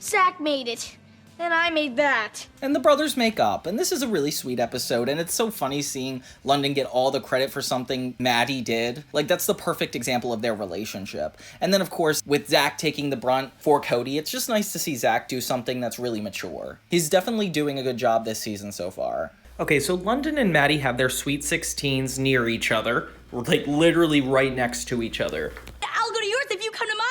Zack made it. And I made that. And the brothers make up, and this is a really sweet episode, and it's so funny seeing London get all the credit for something Maddie did. Like, that's the perfect example of their relationship. And then, of course, with Zack taking the brunt for Cody, it's just nice to see Zack do something that's really mature. He's definitely doing a good job this season so far. Okay, so London and Maddie have their Sweet 16s near each other, like literally right next to each other. I'll go to yours if you come to mine.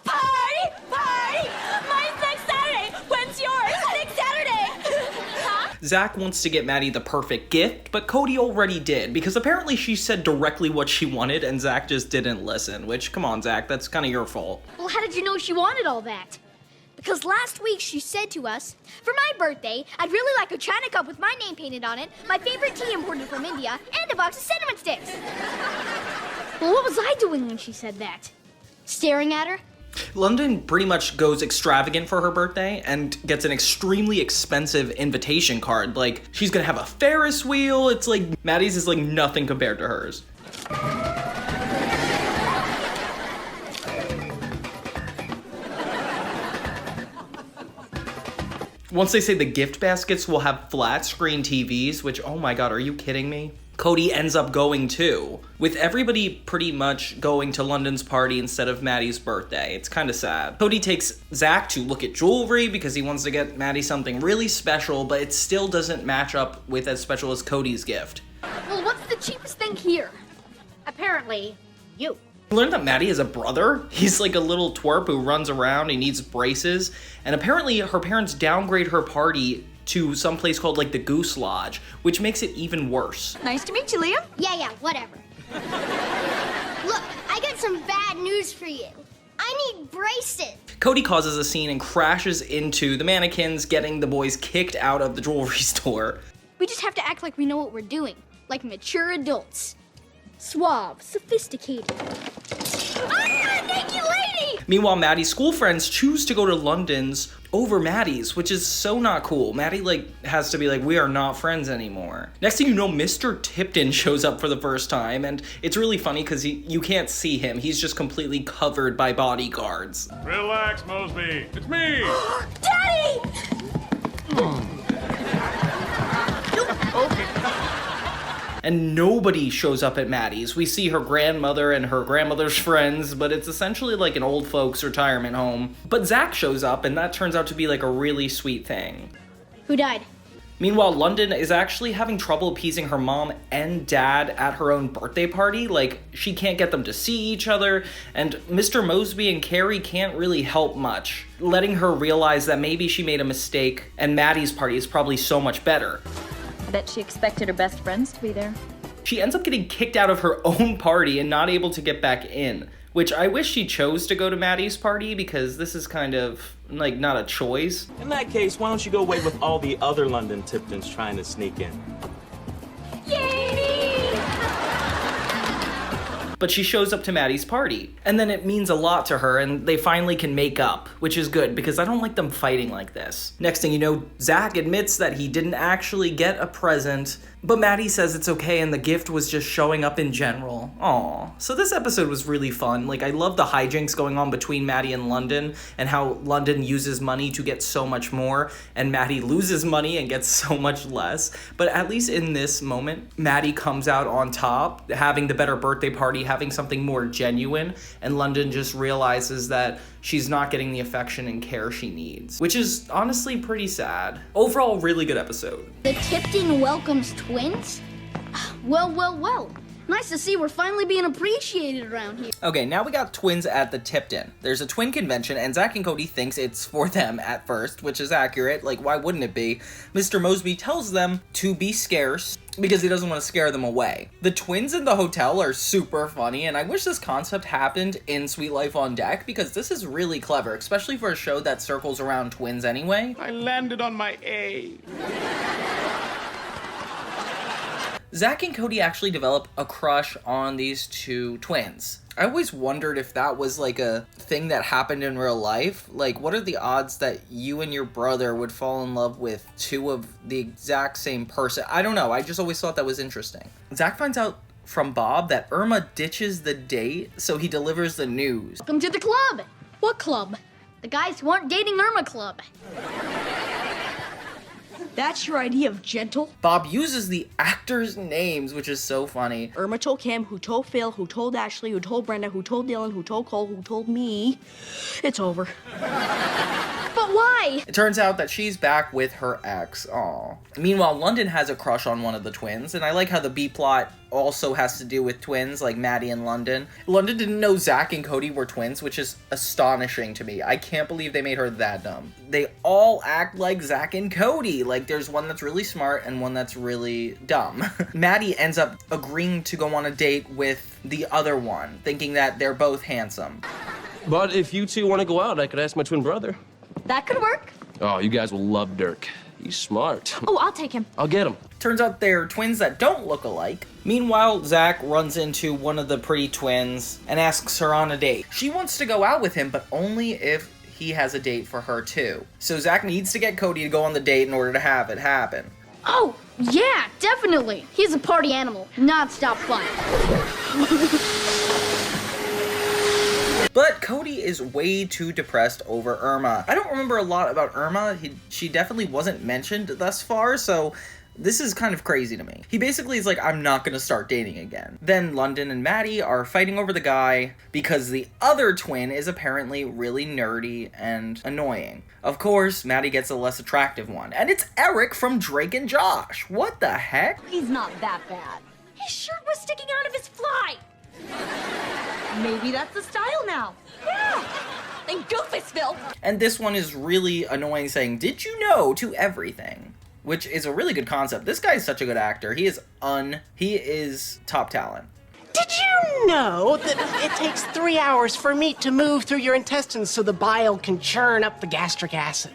Party! Party! Mine's next Saturday. When's yours? Next Saturday. Huh? Zack wants to get Maddie the perfect gift, but Cody already did, because apparently she said directly what she wanted and Zack just didn't listen, which, come on, Zack, that's kind of your fault. Well, how did you know she wanted all that? Because last week she said to us, for my birthday, I'd really like a china cup with my name painted on it, my favorite tea imported from India, and a box of cinnamon sticks. Well, what was I doing when she said that? Staring at her? London pretty much goes extravagant for her birthday and gets an extremely expensive invitation card. Like, she's gonna have a Ferris wheel. It's like, Maddie's is like nothing compared to hers. Once they say the gift baskets will have flat screen TVs, which, oh my god, are you kidding me? Cody ends up going too, with everybody pretty much going to London's party instead of Maddie's birthday. It's kind of sad. Cody takes Zack to look at jewelry because he wants to get Maddie something really special, but it still doesn't match up with as special as Cody's gift. Well, what's the cheapest thing here? Apparently, you. We learned that Maddie has a brother. He's like a little twerp who runs around, he needs braces, and apparently her parents downgrade her party to some place called like the Goose Lodge, which makes it even worse. Nice to meet you, Liam. Yeah, whatever. Look, I got some bad news for you. I need braces. Cody causes a scene and crashes into the mannequins, getting the boys kicked out of the jewelry store. We just have to act like we know what we're doing, like mature adults. Suave, sophisticated. Ah, naked lady! Meanwhile, Maddie's school friends choose to go to London's over Maddie's, which is so not cool. Maddie has to be like, we are not friends anymore. Next thing you know, Mr. Tipton shows up for the first time, and it's really funny because you can't see him. He's just completely covered by bodyguards. Relax, Moseby. It's me. Daddy! And nobody shows up at Maddie's. We see her grandmother and her grandmother's friends, but it's essentially like an old folks retirement home. But Zack shows up, and that turns out to be like a really sweet thing. Who died? Meanwhile, London is actually having trouble appeasing her mom and dad at her own birthday party. Like, she can't get them to see each other, and Mr. Moseby and Carrie can't really help much, letting her realize that maybe she made a mistake, and Maddie's party is probably so much better. I bet she expected her best friends to be there. She ends up getting kicked out of her own party and not able to get back in, which I wish she chose to go to Maddie's party because this is kind of, like, not a choice. In that case, why don't you go wait with all the other London Tiptons trying to sneak in? But she shows up to Maddie's party, and then it means a lot to her, and they finally can make up, which is good, because I don't like them fighting like this. Next thing you know, Zack admits that he didn't actually get a present, but Maddie says it's okay, and the gift was just showing up in general. Aww. So this episode was really fun. Like, I love the hijinks going on between Maddie and London, and how London uses money to get so much more, and Maddie loses money and gets so much less. But at least in this moment, Maddie comes out on top, having the better birthday party, having something more genuine, and London just realizes that she's not getting the affection and care she needs, which is honestly pretty sad. Overall, really good episode. The Tipton welcomes twins? Well, well, well. Nice to see we're finally being appreciated around here. Okay, now we got twins at the Tipton. There's a twin convention, and Zack and Cody thinks it's for them at first, which is accurate. Like, why wouldn't it be? Mr. Moseby tells them to be scarce because he doesn't want to scare them away. The twins in the hotel are super funny, and I wish this concept happened in Sweet Life on Deck because this is really clever, especially for a show that circles around twins anyway. I landed on my A. Zack and Cody actually develop a crush on these two twins. I always wondered if that was like a thing that happened in real life. Like, what are the odds that you and your brother would fall in love with two of the exact same person? I don't know. I just always thought that was interesting. Zack finds out from Bob that Irma ditches the date, so he delivers the news. Welcome to the club. What club? The guys who aren't dating Irma club. That's your idea of gentle? Bob uses the actors' names, which is so funny. Irma told Kim, who told Phil, who told Ashley, who told Brenda, who told Dylan, who told Cole, who told me. It's over. But why? It turns out that she's back with her ex. Aww. Meanwhile, London has a crush on one of the twins, and I like how the B-plot also has to do with twins, like Maddie and London. London didn't know Zack and Cody were twins, which is astonishing to me. I can't believe they made her that dumb. They all act like Zack and Cody. Like, there's one that's really smart and one that's really dumb. Maddie ends up agreeing to go on a date with the other one, thinking that they're both handsome. But if you two want to go out, I could ask my twin brother. That could work. Oh, you guys will love Dirk. He's smart. Oh, I'll take him. I'll get him. Turns out they're twins that don't look alike. Meanwhile, Zack runs into one of the pretty twins and asks her on a date. She wants to go out with him, but only if he has a date for her too. So Zack needs to get Cody to go on the date in order to have it happen. Oh, yeah, definitely. He's a party animal, non-stop fun. But Cody is way too depressed over Irma. I don't remember a lot about Irma. She definitely wasn't mentioned thus far, so this is kind of crazy to me. He basically is like, I'm not gonna start dating again. Then London and Maddie are fighting over the guy because the other twin is apparently really nerdy and annoying. Of course, Maddie gets a less attractive one, and it's Eric from Drake and Josh. What the heck? He's not that bad. His shirt was sticking out of his fly. Maybe that's the style now. Yeah. And Goofusville. And this one is really annoying, saying, "Did you know?" to everything. Which is a really good concept. This guy is such a good actor. He is top talent. Did you know that it takes 3 hours for meat to move through your intestines so the bile can churn up the gastric acid?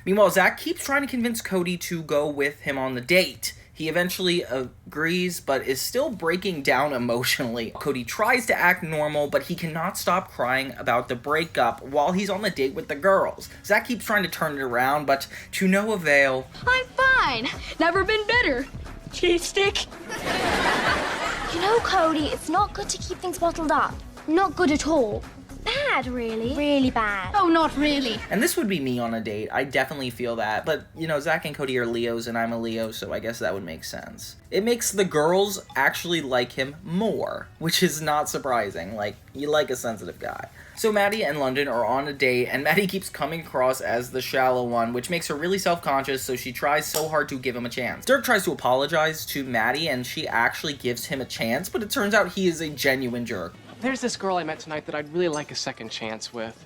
Meanwhile, Zack keeps trying to convince Cody to go with him on the date. He eventually agrees, but is still breaking down emotionally. Cody tries to act normal, but he cannot stop crying about the breakup while he's on the date with the girls. Zack keeps trying to turn it around, but to no avail. I'm fine. Never been better. Cheese stick. You know, Cody, it's not good to keep things bottled up. Not good at all. Bad, really. Really bad. Oh, not really. And this would be me on a date. I definitely feel that. But, you know, Zack and Cody are Leos and I'm a Leo, so I guess that would make sense. It makes the girls actually like him more, which is not surprising. Like, you like a sensitive guy. So Maddie and London are on a date, and Maddie keeps coming across as the shallow one, which makes her really self-conscious, so she tries so hard to give him a chance. Dirk tries to apologize to Maddie, and she actually gives him a chance, but it turns out he is a genuine jerk. There's this girl I met tonight that I'd really like a second chance with.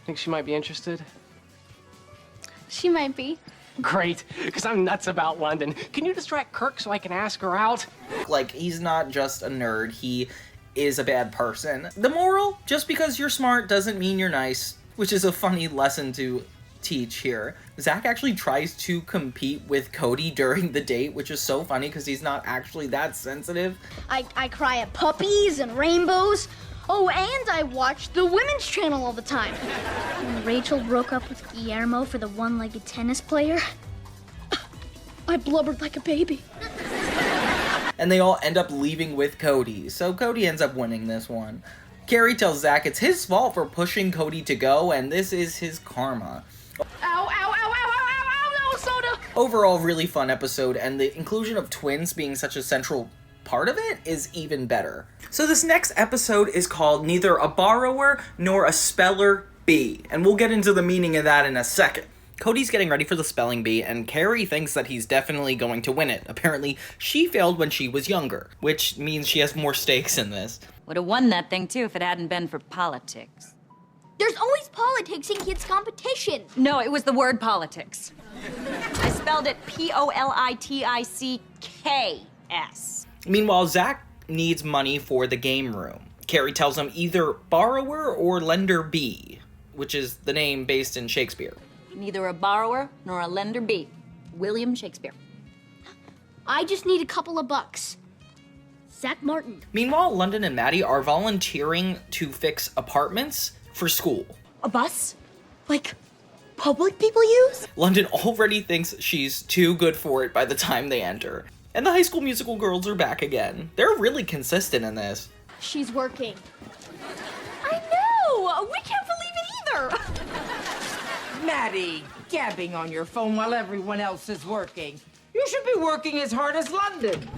Think she might be interested? She might be. Great, because I'm nuts about London. Can you distract Kirk so I can ask her out? Like, he's not just a nerd, he is a bad person. The moral, just because you're smart doesn't mean you're nice, which is a funny lesson to teach here. Zack actually tries to compete with Cody during the date, which is so funny because he's not actually that sensitive. I cry at puppies and rainbows. Oh, and I watch the women's channel all the time. When Rachel broke up with Guillermo for the one-legged tennis player, I blubbered like a baby. And they all end up leaving with Cody, so Cody ends up winning this one. Carrie tells Zack it's his fault for pushing Cody to go, and this is his karma. Ow, ow, ow, ow, ow, ow, no, soda! Overall, really fun episode, and the inclusion of twins being such a central part of it is even better. So this next episode is called Neither a Borrower Nor a Speller Bee, and we'll get into the meaning of that in a second. Cody's getting ready for the spelling bee, and Carrie thinks that he's definitely going to win it. Apparently, she failed when she was younger, which means she has more stakes in this. Would have won that thing, too, if it hadn't been for politics. There's always politics in kids' competition. No, it was the word politics. I spelled it P-O-L-I-T-I-C-K-S. Meanwhile, Zack needs money for the game room. Carrie tells him either borrower or lender B, which is the name based in Shakespeare. Neither a borrower nor a lender be. William Shakespeare. I just need a couple of bucks. Zack Martin. Meanwhile, London and Maddie are volunteering to fix apartments for school. A bus? Like, public people use? London already thinks she's too good for it by the time they enter. And the High School Musical girls are back again. They're really consistent in this. She's working. I know! We can't believe it either! Maddie, gabbing on your phone while everyone else is working. You should be working as hard as London.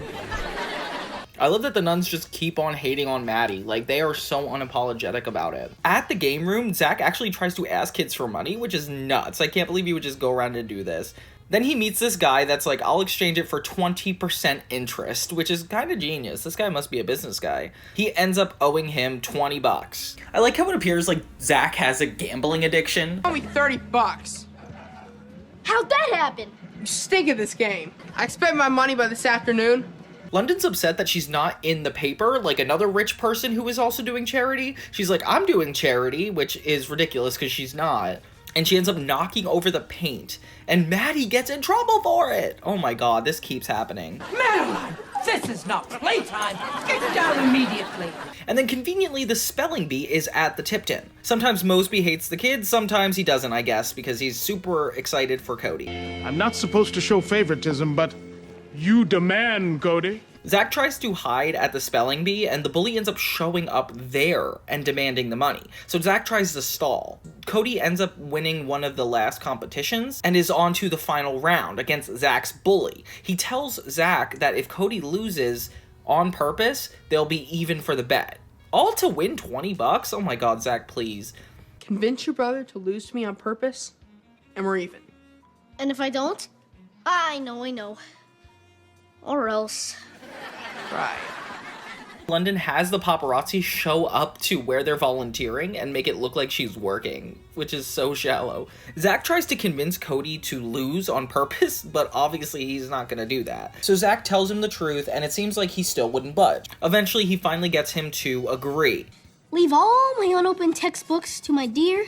I love that the nuns just keep on hating on Maddie. Like, they are so unapologetic about it. At the game room, Zack actually tries to ask kids for money, which is nuts. I can't believe he would just go around and do this. Then he meets this guy that's like, I'll exchange it for 20% interest, which is kind of genius. This guy must be a business guy. He ends up owing him 20 bucks. I like how it appears like Zack has a gambling addiction. Owe me 30 bucks. How'd that happen? You stink at this game. I expect my money by this afternoon. London's upset that she's not in the paper like another rich person who is also doing charity. She's like, I'm doing charity, which is ridiculous because she's not. And she ends up knocking over the paint. And Maddie gets in trouble for it. Oh my god, this keeps happening. Madeline, this is not playtime. Get down immediately. And then conveniently, the spelling bee is at the Tipton. Sometimes Moseby hates the kids, sometimes he doesn't, I guess, because he's super excited for Cody. I'm not supposed to show favoritism, but you demand, Cody. Zack tries to hide at the spelling bee, and the bully ends up showing up there and demanding the money. So Zack tries to stall. Cody ends up winning one of the last competitions and is on to the final round against Zack's bully. He tells Zack that if Cody loses on purpose, they'll be even for the bet. All to win 20 bucks? Oh my god, Zack, please. Convince your brother to lose to me on purpose, and we're even. And if I don't? I know. Or else. Right. London has the paparazzi show up to where they're volunteering and make it look like she's working, which is so shallow. Zack tries to convince Cody to lose on purpose, but obviously he's not gonna do that. So Zack tells him the truth, and it seems like he still wouldn't budge. Eventually, he finally gets him to agree. Leave all my unopened textbooks to my dear,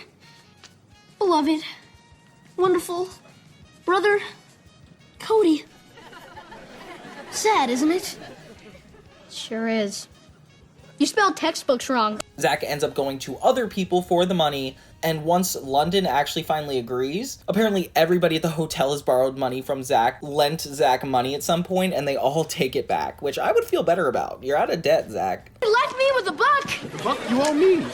beloved, wonderful brother, Cody. Sad, isn't it? Sure is. You spelled textbooks wrong. Zack ends up going to other people for the money, and once London actually finally agrees, apparently everybody at the hotel has borrowed money from Zack, lent Zack money at some point, and they all take it back, which I would feel better about. You're out of debt, Zack. You left me with a buck. The buck you owe me.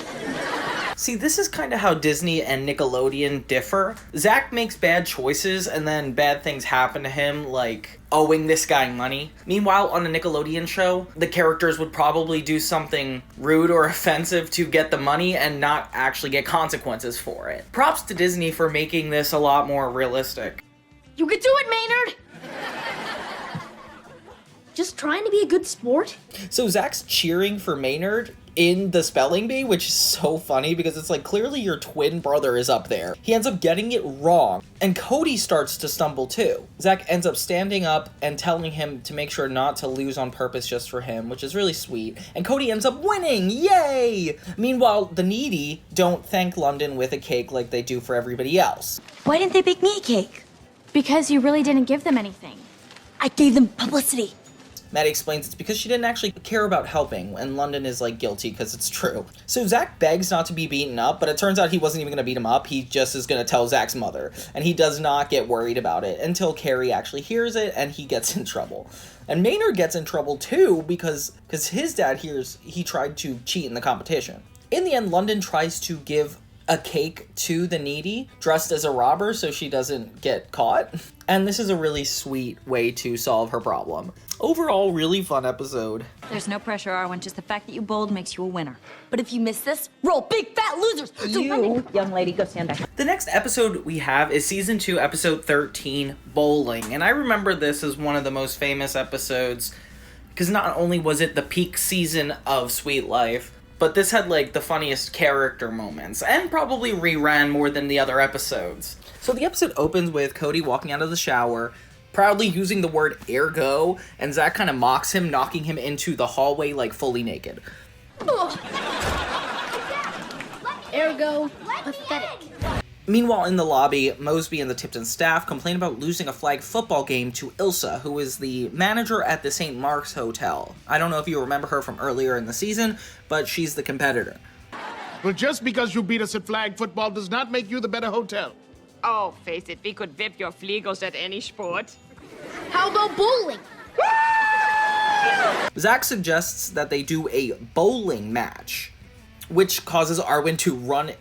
See, this is kind of how Disney and Nickelodeon differ. Zack makes bad choices and then bad things happen to him, like owing this guy money. Meanwhile, on a Nickelodeon show, the characters would probably do something rude or offensive to get the money and not actually get consequences for it. Props to Disney for making this a lot more realistic. You could do it, Maynard. Just trying to be a good sport. So Zack's cheering for Maynard in the spelling bee, which is so funny because it's like clearly your twin brother is up there. He ends up getting it wrong, and Cody starts to stumble too. Zack ends up standing up and telling him to make sure not to lose on purpose just for him, which is really sweet, and Cody ends up winning! Yay! Meanwhile, the needy don't thank London with a cake like they do for everybody else. Why didn't they bake me a cake? Because you really didn't give them anything. I gave them publicity. Maddie explains it's because she didn't actually care about helping, and London is, like, guilty because it's true. So Zack begs not to be beaten up, but it turns out he wasn't even going to beat him up. He just is going to tell Zack's mother, and he does not get worried about it until Carrie actually hears it, and he gets in trouble. And Maynard gets in trouble, too, because his dad hears he tried to cheat in the competition. In the end, London tries to give a cake to the needy, dressed as a robber so she doesn't get caught. And this is a really sweet way to solve her problem. Overall, really fun episode. There's no pressure, Arwen. Just the fact that you bowled makes you a winner. But if you miss this, roll big fat losers. So Young lady, go stand back. The next episode we have is Season 2, Episode 13, Bowling. And I remember this as one of the most famous episodes, because not only was it the peak season of Sweet Life, but this had, like, the funniest character moments, and probably reran more than the other episodes. So the episode opens with Cody walking out of the shower, proudly using the word ergo, and Zack kind of mocks him, knocking him into the hallway, like, fully naked. Ergo, pathetic. Meanwhile, in the lobby, Moseby and the Tipton staff complain about losing a flag football game to Ilsa, who is the manager at the St. Mark's Hotel. I don't know if you remember her from earlier in the season, but she's the competitor. Well, just because you beat us at flag football does not make you the better hotel. Oh, face it, we could whip your flegos at any sport. How about bowling? Zack suggests that they do a bowling match, which causes Arwen to run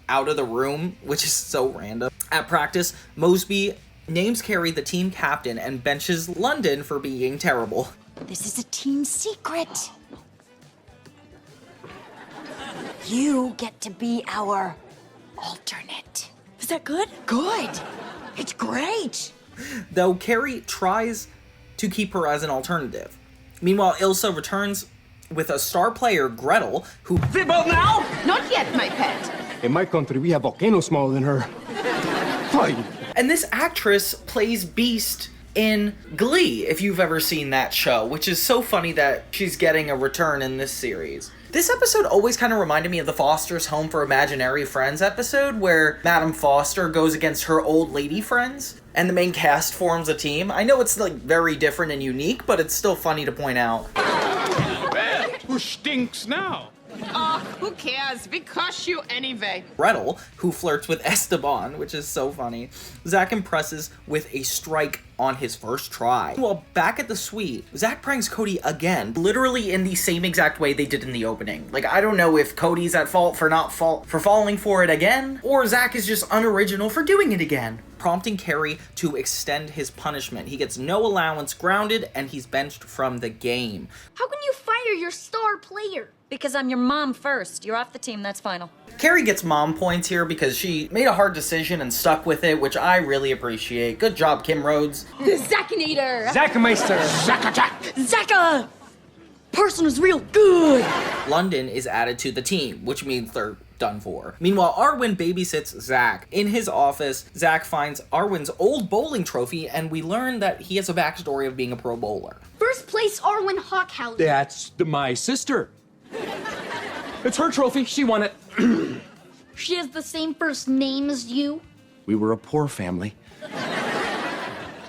out of the room, which is so random. At practice, Moseby names Carrie the team captain and benches London for being terrible. This is a team secret. You get to be our alternate. Is that good? Good. It's great. Though Carrie tries to keep her as an alternative. Meanwhile, Ilsa returns with a star player, Gretel, who... Fibble now? Not yet, my pet. In my country, we have volcanoes smaller than her. Fine. And this actress plays Beast in Glee, if you've ever seen that show, which is so funny that she's getting a return in this series. This episode always kind of reminded me of the Foster's Home for Imaginary Friends episode, where Madame Foster goes against her old lady friends, and the main cast forms a team. I know it's, like, very different and unique, but it's still funny to point out. Who stinks now? Oh, who cares? We crush you anyway. Gretel, who flirts with Esteban, which is so funny. Zack impresses with a strike on his first try. Well, back at the suite, Zack pranks Cody again, literally in the same exact way they did in the opening. Like, I don't know if Cody's at fault for falling for it again, or Zack is just unoriginal for doing it again, prompting Carrie to extend his punishment. He gets no allowance, grounded, and he's benched from the game. How can you fire your star player? Because I'm your mom first. You're off the team, that's final. Carrie gets mom points here because she made a hard decision and stuck with it, which I really appreciate. Good job, Kim Rhodes. The Zackinator! Zackmeister! Zacka! Person is real good! London is added to the team, which means they're done for. Meanwhile, Arwen babysits Zack. In his office, Zack finds Arwen's old bowling trophy, and we learn that he has a backstory of being a pro bowler. First place, Arwen Hawkhauser. That's my sister. It's her trophy. She won it. She has the same first name as you. We were a poor family.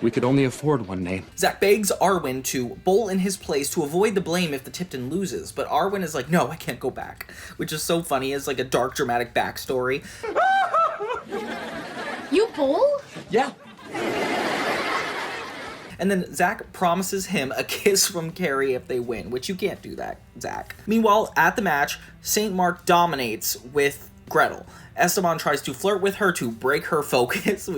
We could only afford one name. Zack begs Arwen to bowl in his place to avoid the blame if the Tipton loses, but Arwen is like, no, I can't go back, which is so funny. It's like a dark, dramatic backstory. You bowl? Yeah. And then Zack promises him a kiss from Carrie if they win, which you can't do that, Zack. Meanwhile, at the match, St. Mark dominates with Gretel. Esteban tries to flirt with her to break her focus.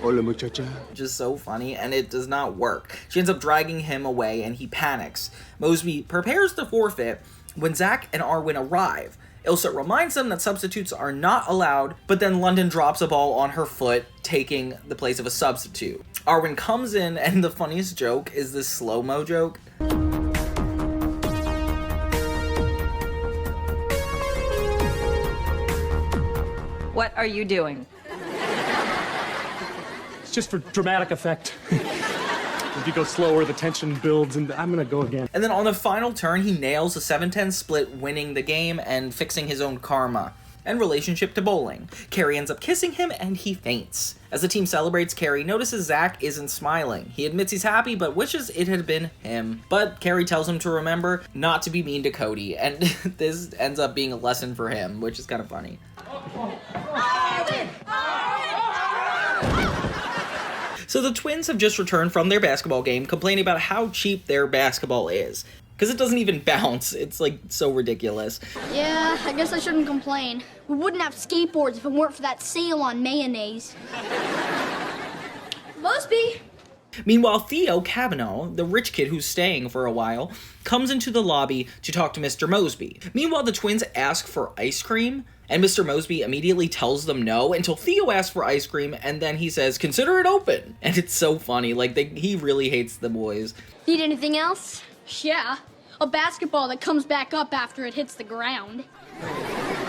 Hola, muchacha. Which is so funny, and it does not work. She ends up dragging him away, and he panics. Moseby prepares to forfeit when Zack and Arwen arrive. Ilsa reminds them that substitutes are not allowed, but then London drops a ball on her foot, taking the place of a substitute. Arwen comes in, and the funniest joke is this slow-mo joke. What are you doing? It's just for dramatic effect. If you go slower, the tension builds, and I'm gonna go again. And then on the final turn, he nails a 7-10 split, winning the game and fixing his own karma and relationship to bowling. Carrie ends up kissing him, and he faints. As the team celebrates, Carrie notices Zack isn't smiling. He admits he's happy, but wishes it had been him. But Carrie tells him to remember not to be mean to Cody, and this ends up being a lesson for him, which is kind of funny. So the twins have just returned from their basketball game, complaining about how cheap their basketball is. Because it doesn't even bounce. It's like so ridiculous. Yeah, I guess I shouldn't complain. We wouldn't have skateboards if it weren't for that sale on mayonnaise. Moseby! Meanwhile, Theo Cavanaugh, the rich kid who's staying for a while, comes into the lobby to talk to Mr. Moseby. Meanwhile, the twins ask for ice cream, and Mr. Moseby immediately tells them no until Theo asks for ice cream, and then he says, consider it open. And it's so funny, like, he really hates the boys. Need anything else? Yeah, a basketball that comes back up after it hits the ground.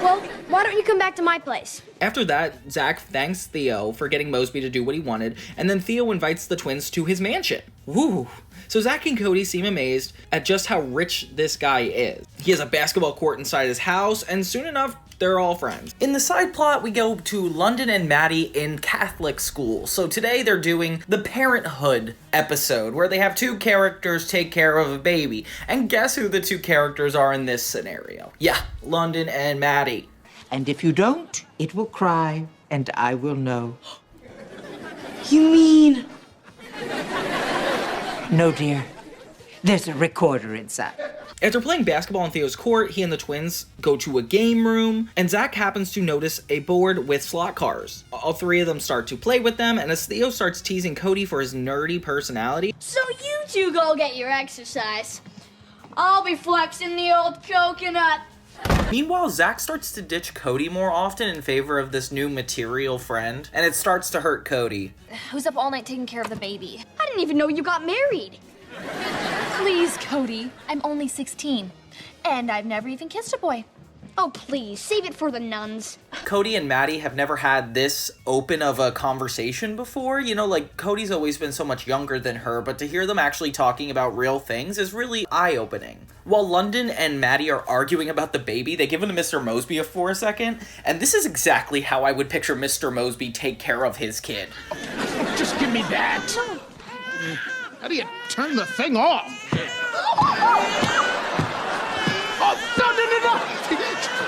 Well, why don't you come back to my place? After that, Zack thanks Theo for getting Moseby to do what he wanted, and then Theo invites the twins to his mansion. Woo! So Zack and Cody seem amazed at just how rich this guy is. He has a basketball court inside his house, and soon enough, they're all friends. In the side plot, we go to London and Maddie in Catholic school. So today they're doing the Parenthood episode, where they have two characters take care of a baby. And guess who the two characters are in this scenario? Yeah, London and Maddie. And if you don't, it will cry, and I will know. You mean? No, dear. There's a recorder inside. After playing basketball on Theo's court, he and the twins go to a game room, and Zack happens to notice a board with slot cars. All three of them start to play with them, and as Theo starts teasing Cody for his nerdy personality... So you two go get your exercise. I'll be flexing the old coconut. Meanwhile, Zack starts to ditch Cody more often in favor of this new material friend, and it starts to hurt Cody. Who's up all night taking care of the baby? I didn't even know you got married. Please, Cody. I'm only 16. And I've never even kissed a boy. Oh, please, save it for the nuns. Cody and Maddie have never had this open of a conversation before. You know, like, Cody's always been so much younger than her, but to hear them actually talking about real things is really eye-opening. While London and Maddie are arguing about the baby, they give it to Mr. Moseby for a second, and this is exactly how I would picture Mr. Moseby take care of his kid. Just give me that. How do you turn the thing off? Oh, no.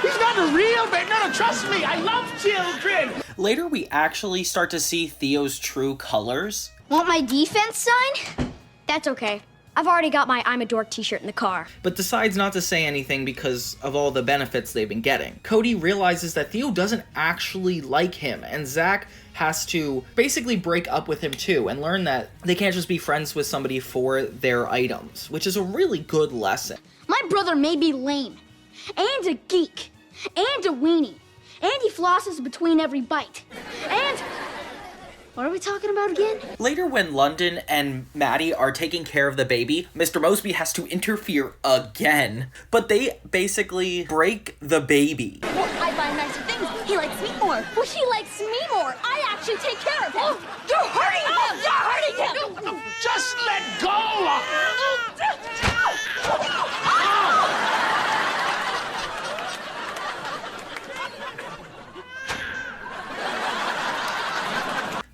He's not a real baby. No, trust me. I love children. Later, we actually start to see Theo's true colors. Want my defense sign? That's okay. I've already got my I'm a Dork t-shirt in the car. But decides not to say anything because of all the benefits they've been getting. Cody realizes that Theo doesn't actually like him, and Zack has to basically break up with him too and learn that they can't just be friends with somebody for their items, which is a really good lesson. My brother may be lame, and a geek, and a weenie, and he flosses between every bite, and... What are we talking about again? Later, when London and Maddie are taking care of the baby, Mr. Moseby has to interfere again. But they basically break the baby. Well, I buy nicer things. He likes me more. Well, he likes me more. I actually take care of him. Oh, you're hurting him! You're hurting him! Just let go!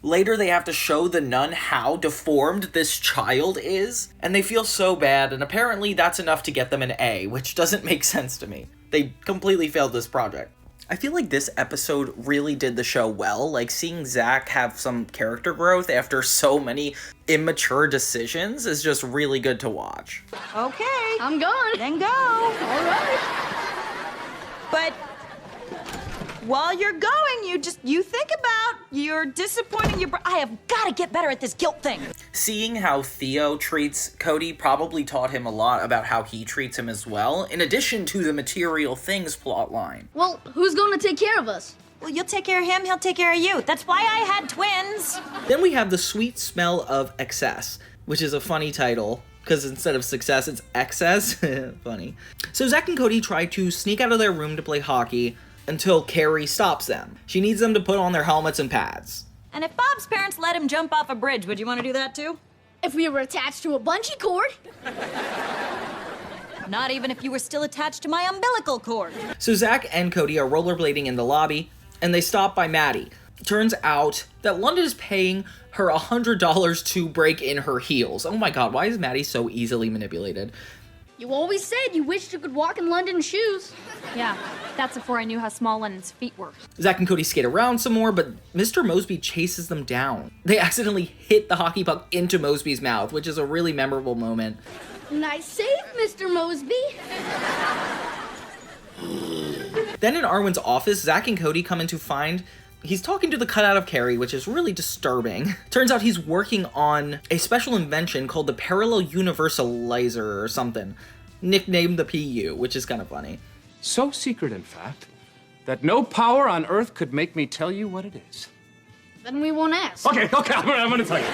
Later, they have to show the nun how deformed this child is, and they feel so bad, and apparently that's enough to get them an A, which doesn't make sense to me. They completely failed this project. I feel like this episode really did the show well, like seeing Zack have some character growth after so many immature decisions is just really good to watch. Okay. I'm going. Then go. All right. But while you're going, you think about you're disappointing your I have got to get better at this guilt thing. Seeing how Theo treats Cody probably taught him a lot about how he treats him as well, in addition to the material things plotline. Well, who's going to take care of us? Well, you'll take care of him, he'll take care of you. That's why I had twins. Then we have The Sweet Smell of Excess, which is a funny title, because instead of success, it's excess. Funny. So Zack and Cody try to sneak out of their room to play hockey until Carrie stops them. She needs them to put on their helmets and pads. And if Bob's parents let him jump off a bridge, would you want to do that too? If we were attached to a bungee cord. Not even if you were still attached to my umbilical cord. So Zack and Cody are rollerblading in the lobby, and they stop by Maddie. Turns out that London is paying her $100 to break in her heels. Oh my god, why is Maddie so easily manipulated? You always said you wished you could walk in London's shoes. Yeah, that's before I knew how small London's feet were. Zack and Cody skate around some more, but Mr. Moseby chases them down. They accidentally hit the hockey puck into Moseby's mouth, which is a really memorable moment. Nice save, Mr. Moseby. Then in Arwen's office, Zack and Cody come in to find he's talking to the cutout of Carrie, which is really disturbing. Turns out he's working on a special invention called the Parallel Universalizer or something, nicknamed the PU, which is kind of funny. So secret, in fact, that no power on Earth could make me tell you what it is. Then we won't ask. Okay, I'm gonna tell you.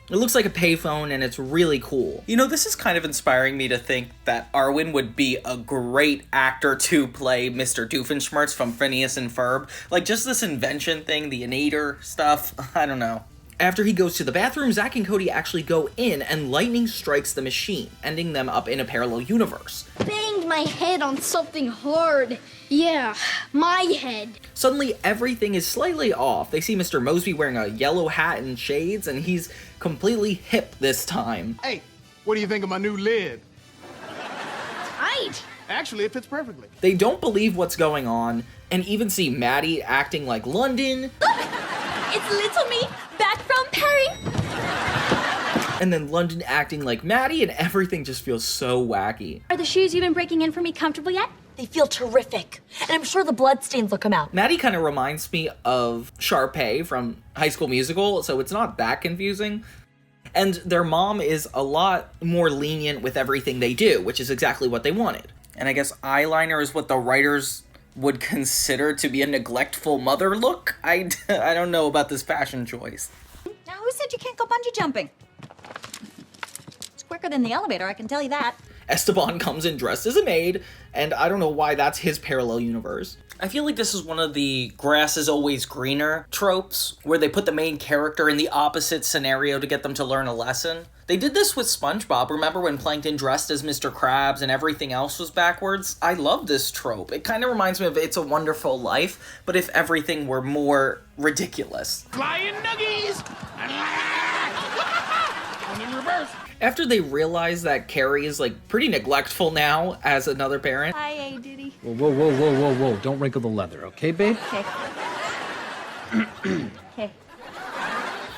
It looks like a payphone, and it's really cool. You know, this is kind of inspiring me to think that Arwen would be a great actor to play Mr. Doofenshmirtz from Phineas and Ferb. Like, just this invention thing, the innator stuff, I don't know. After he goes to the bathroom, Zack and Cody actually go in, and lightning strikes the machine, ending them up in a parallel universe. Banged my head on something hard. Yeah, my head. Suddenly, everything is slightly off. They see Mr. Moseby wearing a yellow hat and shades, and he's completely hip this time. Hey, what do you think of my new lid? Tight. Actually, it fits perfectly. They don't believe what's going on, and even see Maddie acting like London. Look! It's little me, back from Paris! And then London acting like Maddie, and everything just feels so wacky. Are the shoes you've been breaking in for me comfortable yet? They feel terrific. And I'm sure the bloodstains will come out. Maddie kind of reminds me of Sharpay from High School Musical, so it's not that confusing. And their mom is a lot more lenient with everything they do, which is exactly what they wanted. And I guess eyeliner is what the writers would consider to be a neglectful mother look? I don't know about this fashion choice. Now, who said you can't go bungee jumping? It's quicker than the elevator, I can tell you that. Esteban comes in dressed as a maid, and I don't know why that's his parallel universe. I feel like this is one of the grass is always greener tropes, where they put the main character in the opposite scenario to get them to learn a lesson. They did this with SpongeBob. Remember when Plankton dressed as Mr. Krabs and everything else was backwards? I love this trope. It kind of reminds me of It's a Wonderful Life, but if everything were more ridiculous. Flying nuggies! And in reverse. After they realize that Carrie is, like, pretty neglectful now as another parent. Hi, A. Diddy. Whoa. Don't wrinkle the leather, okay, babe? Okay. Okay.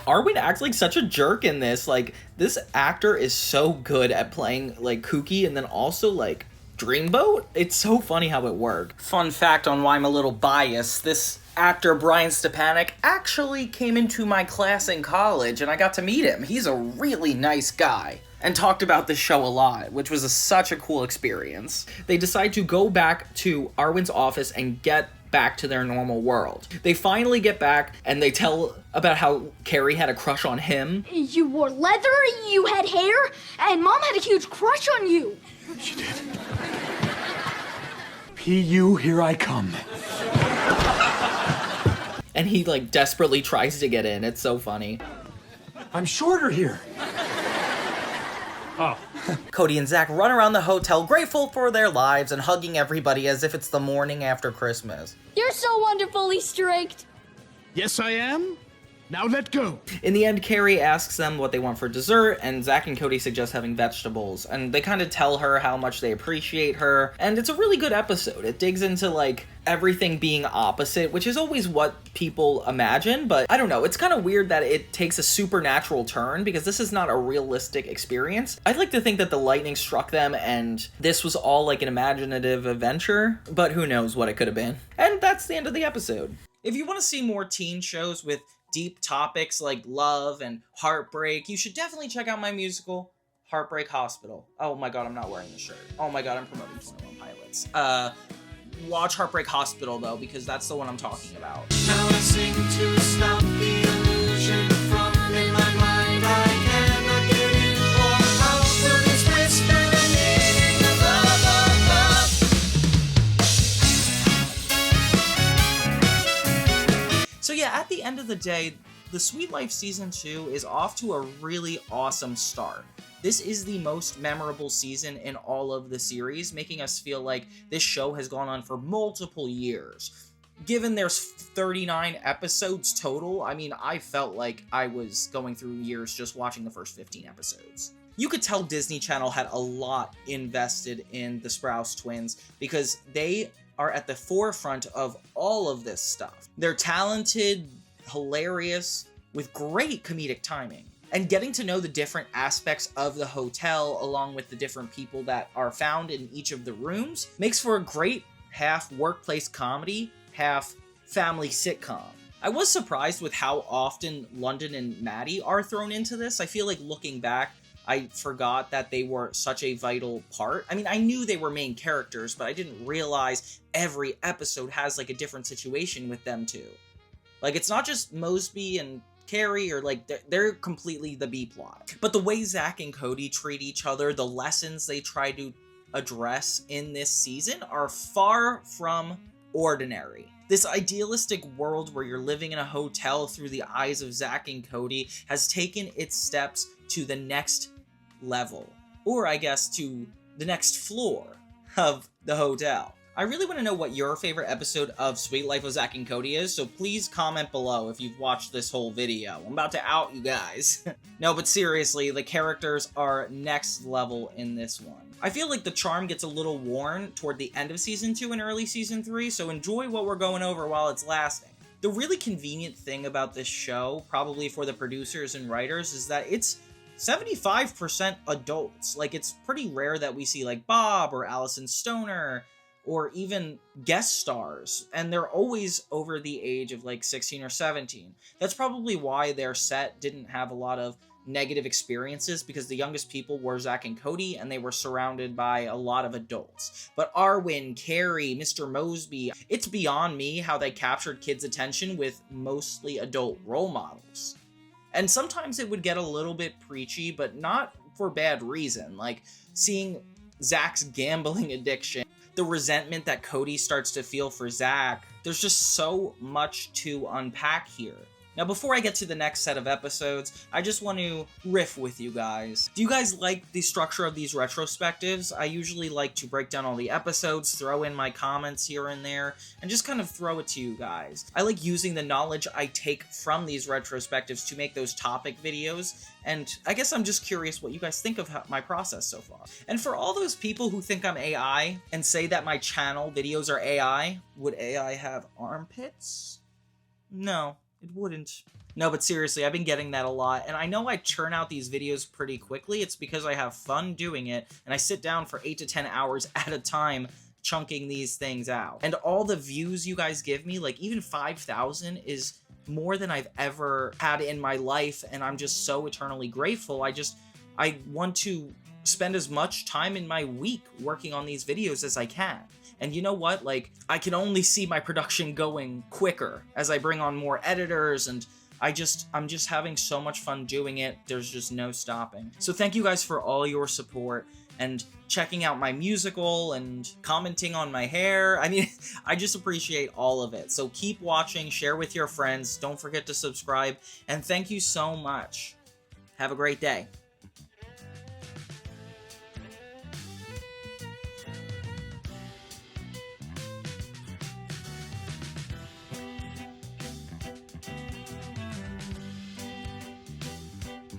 Arwen acts like such a jerk in this. Like, this actor is so good at playing, like, kooky and then also, like, dreamboat. It's so funny how it worked. Fun fact on why I'm a little biased. This actor, Brian Stepanek, actually came into my class in college, and I got to meet him. He's a really nice guy. And talked about this show a lot, which was such a cool experience. They decide to go back to Arwen's office and get back to their normal world. They finally get back, and they tell about how Carrie had a crush on him. You wore leather, you had hair, and Mom had a huge crush on you. She did. P.U., here I come. And he, like, desperately tries to get in. It's so funny. I'm shorter here. Oh. Cody and Zack run around the hotel, grateful for their lives and hugging everybody as if it's the morning after Christmas. You're so wonderfully straight. Yes, I am. Now let go. In the end, Carrie asks them what they want for dessert, and Zack and Cody suggest having vegetables, and they kind of tell her how much they appreciate her, and it's a really good episode. It digs into, like, everything being opposite, which is always what people imagine, but I don't know, it's kind of weird that it takes a supernatural turn, because this is not a realistic experience. I'd like to think that the lightning struck them, and this was all like an imaginative adventure, but who knows what it could have been. And that's the end of the episode. If you want to see more teen shows with deep topics like love and heartbreak, you should definitely check out my musical, Heartbreak Hospital. Oh my god, I'm not wearing the shirt. Oh my god, I'm promoting 21 Pilots. Watch Heartbreak Hospital, though, because that's the one I'm talking about. Now I sing to stop the illusion from in my mind. I cannot get in or out of this whisper and meaning of love. So yeah, at the end of the day, The Suite Life Season 2 is off to a really awesome start. This is the most memorable season in all of the series, making us feel like this show has gone on for multiple years. Given there's 39 episodes total, I mean, I felt like I was going through years just watching the first 15 episodes. You could tell Disney Channel had a lot invested in the Sprouse twins because they are at the forefront of all of this stuff. They're talented, hilarious, with great comedic timing. And getting to know the different aspects of the hotel, along with the different people that are found in each of the rooms, makes for a great half workplace comedy, half family sitcom. I was surprised with how often London and Maddie are thrown into this. I feel like looking back, I forgot that they were such a vital part. I mean, I knew they were main characters, but I didn't realize every episode has like a different situation with them too. Like, it's not just Moseby and Carrie, or like they're completely the B plot. But the way Zack and Cody treat each other, the lessons they try to address in this season are far from ordinary. This idealistic world where you're living in a hotel through the eyes of Zack and Cody has taken its steps to the next level, or I guess to the next floor of the hotel. I really want to know what your favorite episode of Suite Life of Zack and Cody is, so please comment below if you've watched this whole video. I'm about to out you guys. No, but seriously, the characters are next level in this one. I feel like the charm gets a little worn toward the end of Season 2 and early Season 3, so enjoy what we're going over while it's lasting. The really convenient thing about this show, probably for the producers and writers, is that it's 75% adults. Like, it's pretty rare that we see like Bob or Allison Stoner, or even guest stars, and they're always over the age of like 16 or 17. That's probably why their set didn't have a lot of negative experiences, because the youngest people were Zack and Cody, and they were surrounded by a lot of adults. But Arwen, Carrie, Mr. Moseby, it's beyond me how they captured kids' attention with mostly adult role models. And sometimes it would get a little bit preachy, but not for bad reason, like seeing Zack's gambling addiction, the resentment that Cody starts to feel for Zack. There's just so much to unpack here. Now, before I get to the next set of episodes, I just want to riff with you guys. Do you guys like the structure of these retrospectives? I usually like to break down all the episodes, throw in my comments here and there, and just kind of throw it to you guys. I like using the knowledge I take from these retrospectives to make those topic videos, and I guess I'm just curious what you guys think of my process so far. And for all those people who think I'm AI and say that my channel videos are AI, would AI have armpits? No. It wouldn't. No, but seriously, I've been getting that a lot, and I know I churn out these videos pretty quickly. It's because I have fun doing it, and I sit down for 8 to 10 hours at a time chunking these things out. And all the views you guys give me, like even 5,000 is more than I've ever had in my life, and I'm just so eternally grateful. I want to spend as much time in my week working on these videos as I can. And you know what? Like, I can only see my production going quicker as I bring on more editors, and I'm just having so much fun doing it. There's just no stopping. So thank you guys for all your support and checking out my musical and commenting on my hair. I mean, I just appreciate all of it. So keep watching, share with your friends, don't forget to subscribe, and thank you so much. Have a great day.